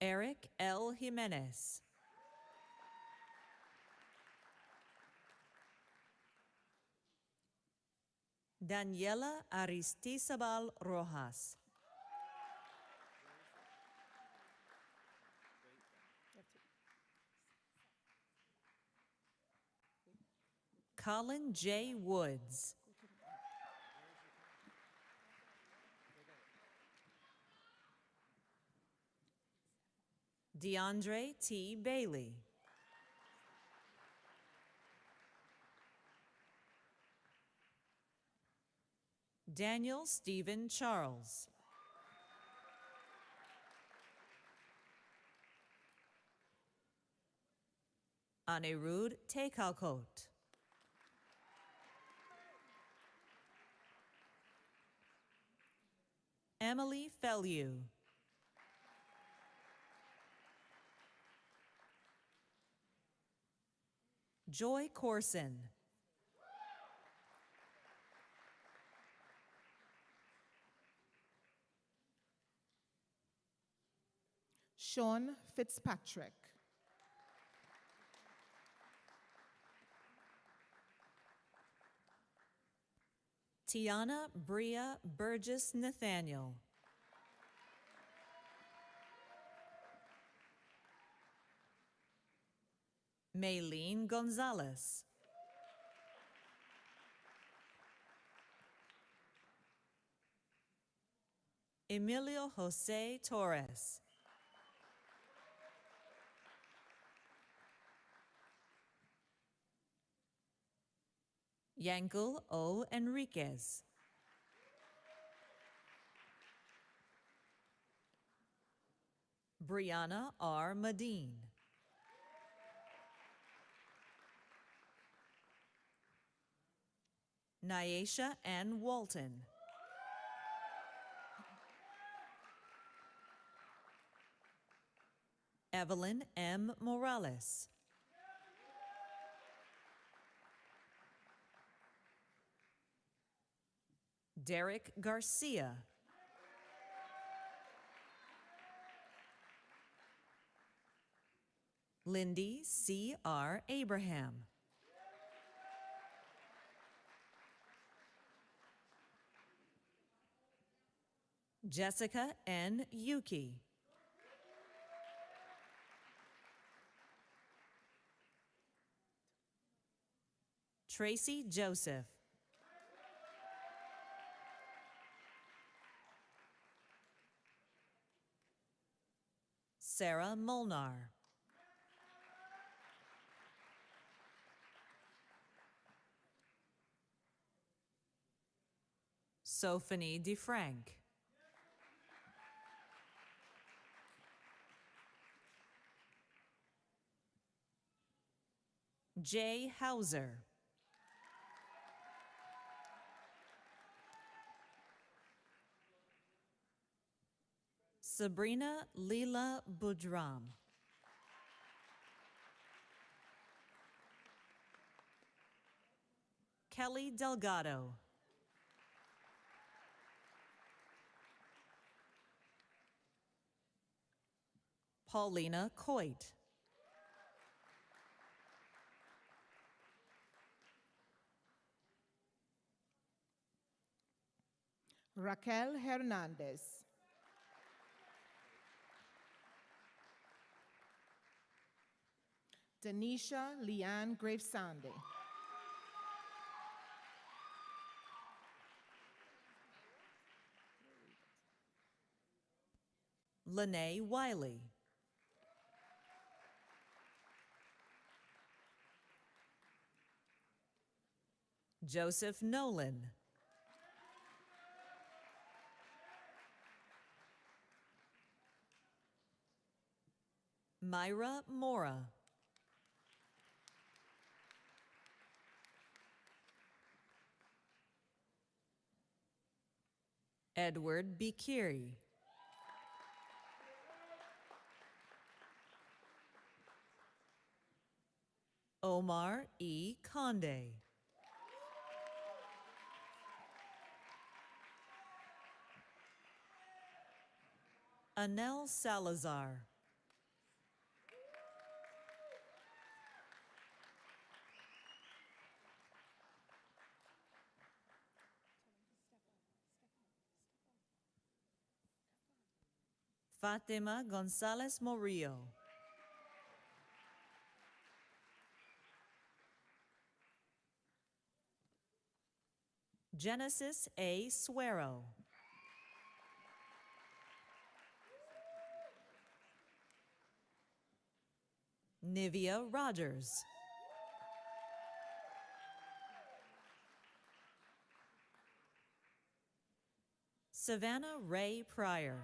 Eric L. Jimenez. Daniela Aristizabal Rojas. Colin J. Woods. DeAndre T. Bailey. Daniel Stephen Charles. Anirudh Tekalkot. Emily Fellew. Joy Corson. Sean Fitzpatrick. Tiana Bria Burgess Nathaniel. Maylene Gonzalez. Emilio Jose Torres. Yankel O. Enriquez. Brianna R. Medine. Nyesha N. Walton. Evelyn M. Morales. Derek Garcia. Lindy C. R. Abraham. Jessica N. Yuki. Tracy Joseph. Sarah Molnar. Sophanie DeFrank. Jay Hauser. Sabrina Leela Budram. Kelly Delgado. Paulina Coit. Raquel Hernandez. Denisha Leanne Gravesande. Lene Wiley. Joseph Nolan. Myra Mora. Edward Bikiri. Omar E. Conde. Anel Salazar. Fatima Gonzalez Morillo. Genesis A. Suero. Nivea Rogers. Savannah Ray Pryor.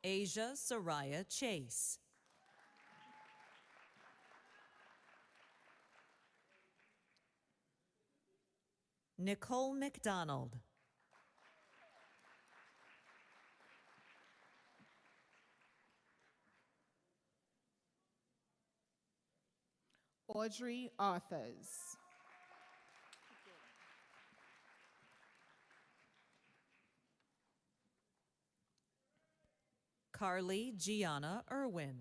Asia Soraya Chase. Nicole McDonald. Audrey Arthurs. Carly Gianna Irwin.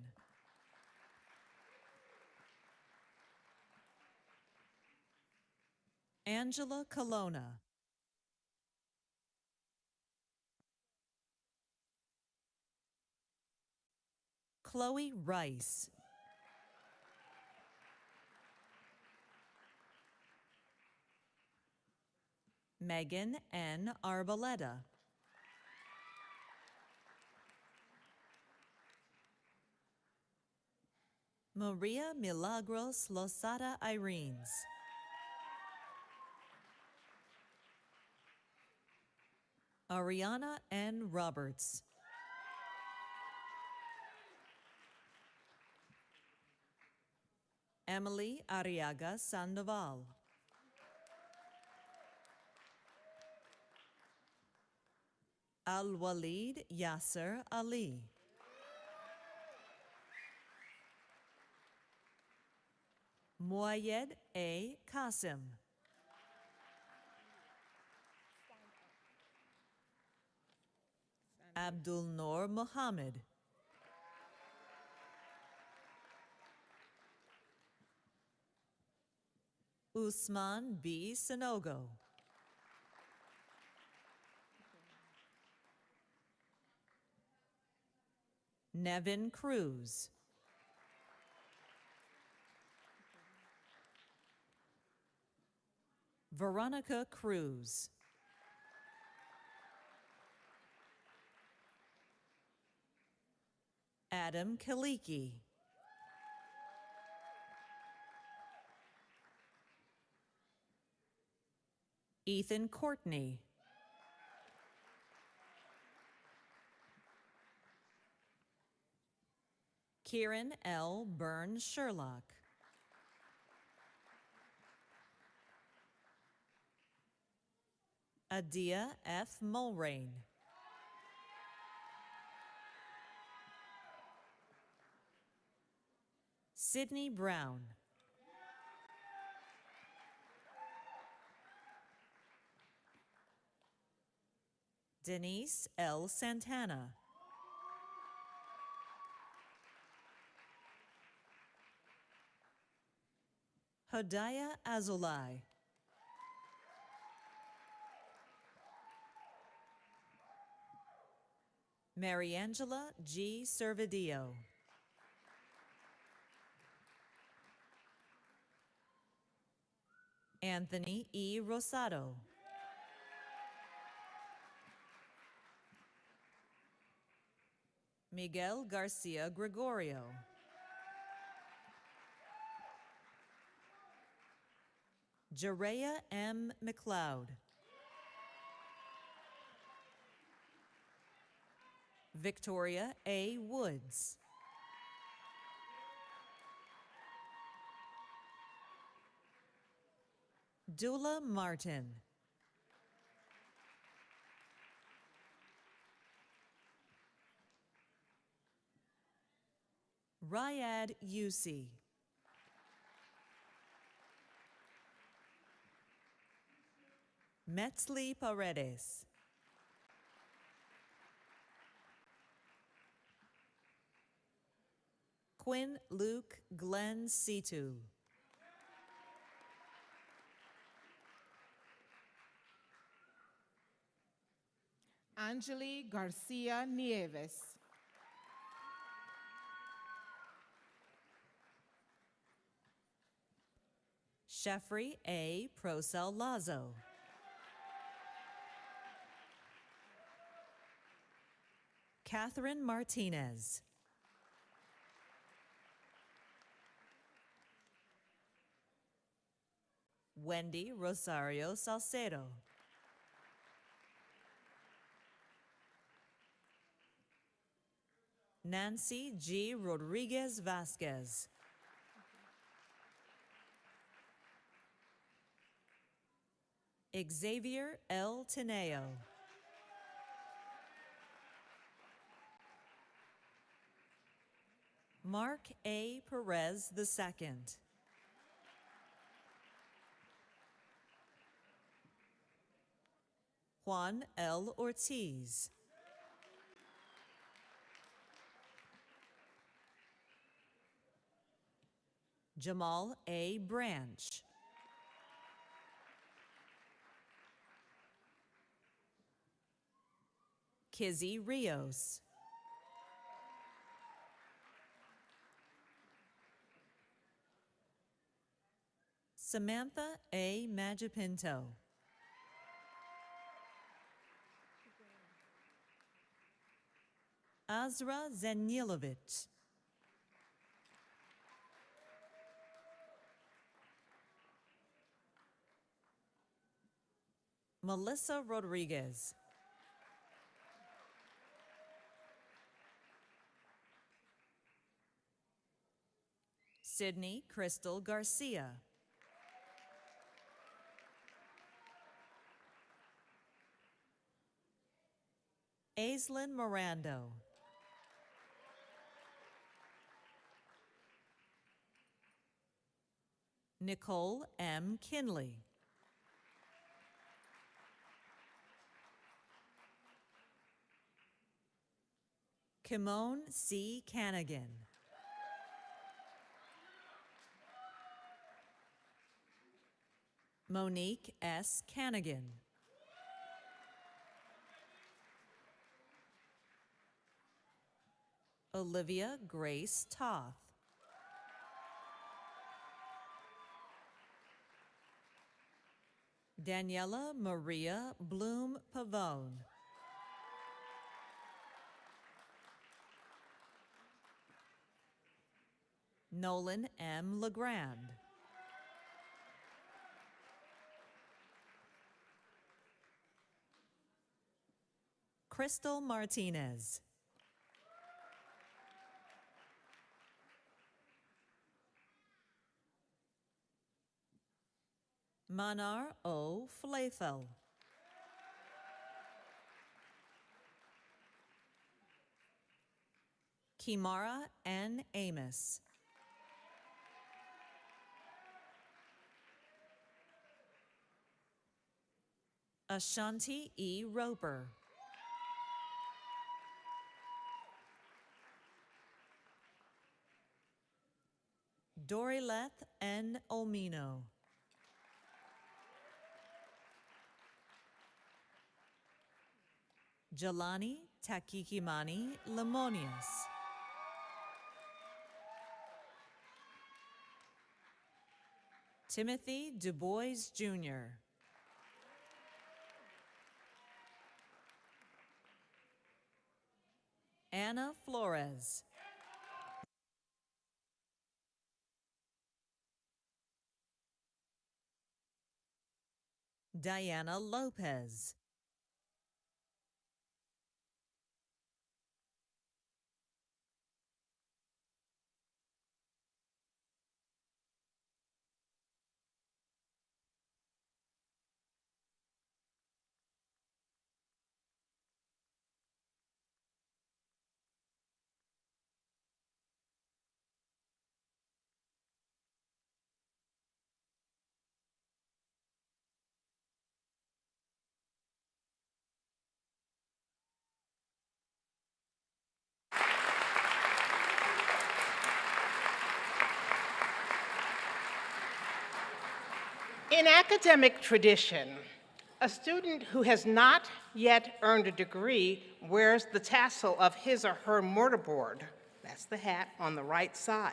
Angela Colonna. Chloe Rice. Megan N. Arboleda. Maria Milagros Losada Irenes. Ariana N. Roberts. Emily Arriaga Sandoval. Al-Walid Yasser Ali. Muayyed A. Qasim. Abdul Noor Mohammed. Usman B. Sanogo. Nevin Cruz. Veronica Cruz. Adam Kaliki. Ethan Courtney. Kieran L. Byrne Sherlock. Adia F. Mulrain. Sydney Brown. Denise L. Santana. Hodaya Azulai. Mariangela G. Servideo. Anthony E. Rosado. Miguel Garcia Gregorio. Jerea M. McLeod. Victoria A. Woods. Dula Martin. Ryad Yusi. Metzli Paredes. Quinn Luke Glenn Situ. Angeli Garcia Nieves. Sheffrey A. Procel Lazo. Catherine Martinez. Wendy Rosario Salcedo. Nancy G. Rodriguez Vasquez. Xavier L. Tineo. Mark A. Perez II. Juan L. Ortiz. Jamal A. Branch. Kizzy Rios. Samantha A. Magipinto. Azra Zanilovich. Melissa Rodriguez. Sydney Crystal Garcia. Aislinn Mirando. Nicole M. Kinley. Kimone C. Canagan. Monique S. Canagan. Olivia Grace Toth. Daniela Maria Bloom Pavone. Nolan M. Legrand. Crystal Martinez. Manar O. Fleifel. Kimara N. Amos. Ashanti E. Roper. Dorileth N. Olmino. Jelani Takikimani Lemonius. Timothy Du Bois Jr. Anna Flores. Diana Lopez. In academic tradition, a student who has not yet earned a degree wears the tassel of his or her mortarboard. That's the hat on the right side.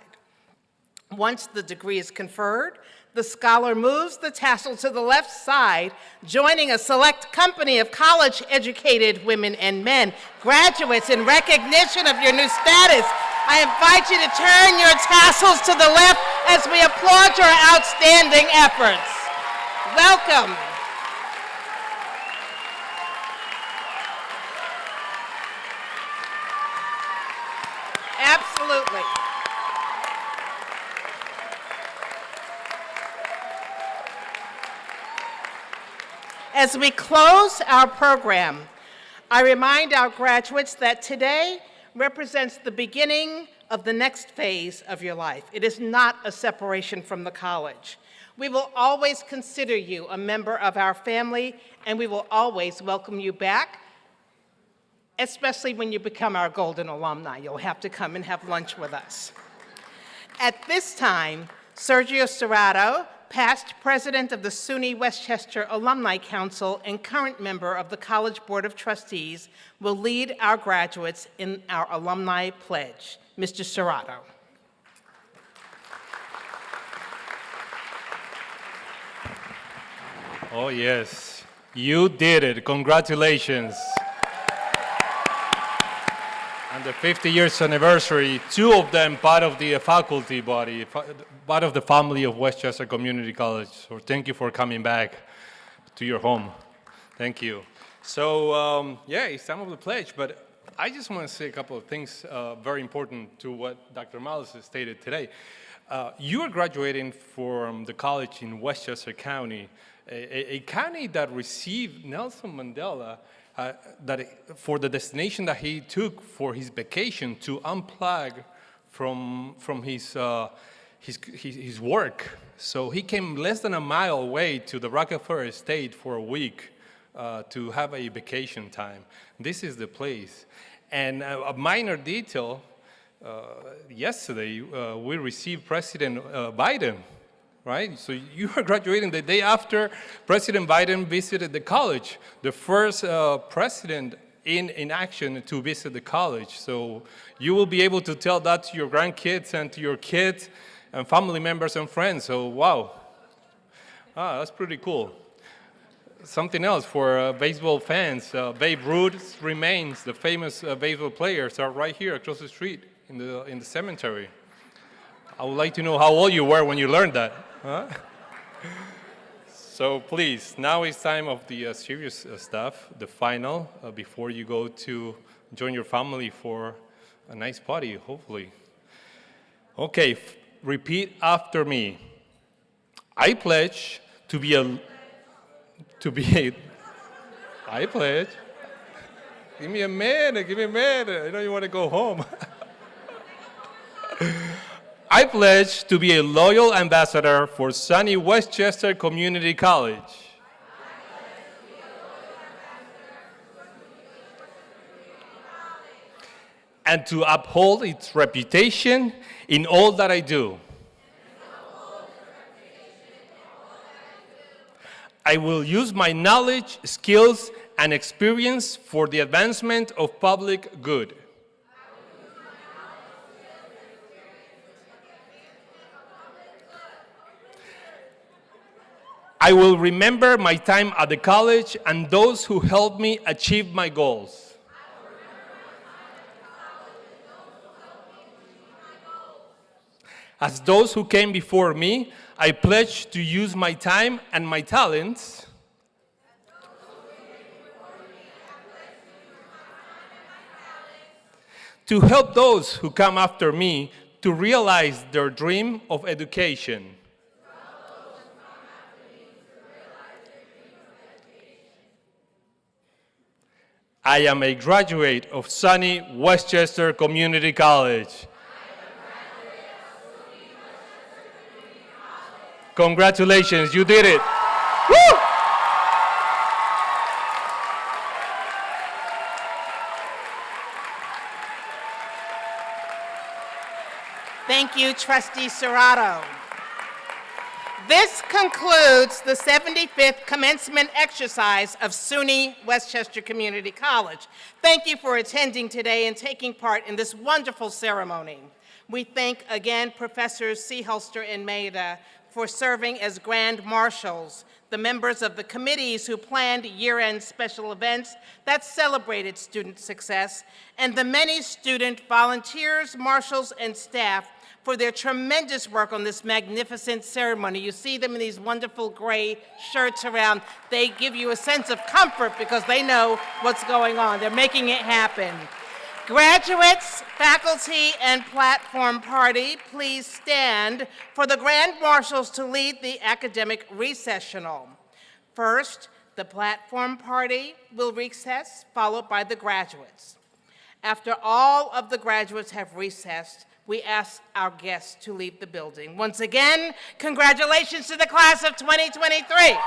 Once the degree is conferred, the scholar moves the tassel to the left side, joining a select company of college-educated women and men, graduates, in recognition of your new status. I invite you to turn your tassels to the left as we applaud your outstanding efforts. Welcome. Absolutely. As we close our program, I remind our graduates that today represents the beginning of the next phase of your life. It is not a separation from the college. We will always consider you a member of our family, and we will always welcome you back, especially when you become our golden alumni. You'll have to come and have lunch with us. At this time, Sergio Serrato, past president of the SUNY Westchester Alumni Council and current member of the College Board of Trustees, will lead our graduates in our alumni pledge. Mr. Serrato. Oh, yes. You did it. Congratulations. On the 50 years anniversary, two of them part of the faculty body, part of the family of Westchester Community College. So thank you for coming back to your home. Thank you. So, yeah, it's time of the pledge, but I just want to say a couple of things very important to what Dr. Miles has stated today. You are graduating from the college in Westchester County, a county that received Nelson Mandela for the destination that he took for his vacation to unplug from his work. So he came less than a mile away to the Rockefeller Estate for a week to have a vacation time. This is the place. And a minor detail, yesterday we received President Biden, right? So you are graduating the day after President Biden visited the college, the first president in action to visit the college. So you will be able to tell that to your grandkids and to your kids and family members and friends. So wow, that's pretty cool. Something else for baseball fans, Babe Ruth's remains, the famous baseball players, are right here across the street in the cemetery. I would like to know how old you were when you learned that. Huh? So please, now it's time of the serious stuff, the final, before you go to join your family for a nice party, hopefully. Okay, repeat after me. I pledge to be I pledge. Give me a minute. I know you want to go home. I pledge to be a loyal ambassador for SUNY Westchester Community College. And to uphold its reputation in all that I do. I will use my knowledge, skills, and experience for the advancement of public good. I will remember my time at the college and those who helped me achieve my goals. As those who came before me, I pledge to use my time and my talents to help those who come after me to realize their dream of education. I am a graduate of SUNY Westchester Community College. Congratulations, you did it. Woo! Thank you, Trustee Serrato. This concludes the 75th commencement exercise of SUNY Westchester Community College. Thank you for attending today and taking part in this wonderful ceremony. We thank again Professors Seeholster and Maida for serving as Grand Marshals, the members of the committees who planned year-end special events that celebrated student success, and the many student volunteers, marshals, and staff for their tremendous work on this magnificent ceremony. You see them in these wonderful gray shirts around. They give you a sense of comfort because they know what's going on. They're making it happen. Graduates, faculty, and platform party, please stand for the Grand Marshals to lead the academic recessional. First, the platform party will recess, followed by the graduates. After all of the graduates have recessed, we ask our guests to leave the building. Once again, congratulations to the class of 2023.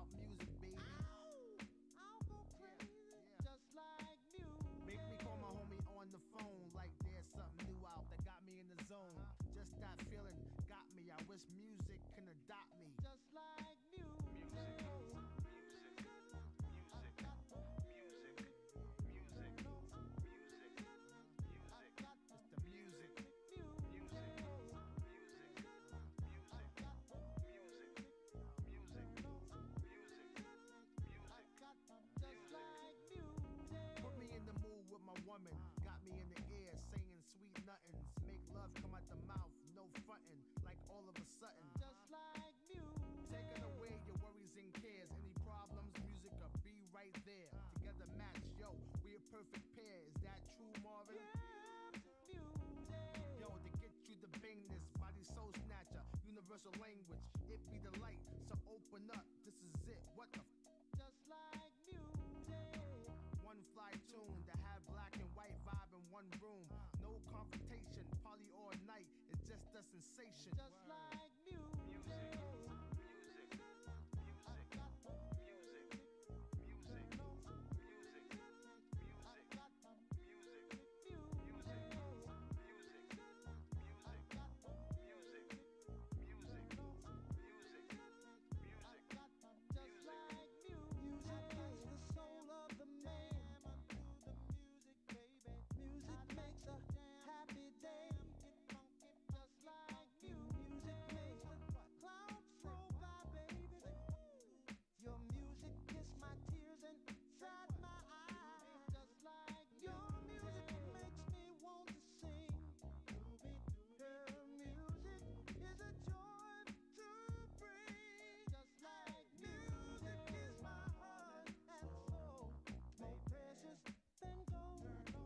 about music, baby. I'll go crazy, just like music. Make me call my homie on the phone like there's something new out that got me in the zone. Just that feeling got me. I wish music can adopt me. Just like music. Music. It's the music. Just like music. Put me in the mood with my woman. Got me in the air saying sweet nothings. Make love come out the mouth, no frontin'. Like all of a sudden. Just like music. Taking away your worries and cares. Any problems, music will be right there. Together match, yo, we a perfect pair. Is that true, Marvin? Yeah, music. Yo, to get you the bangness, body soul snatcher, universal language. It be the light, so open up. This is it. What the Just like music. One fly tune to have black and white vibe in one room. No competition.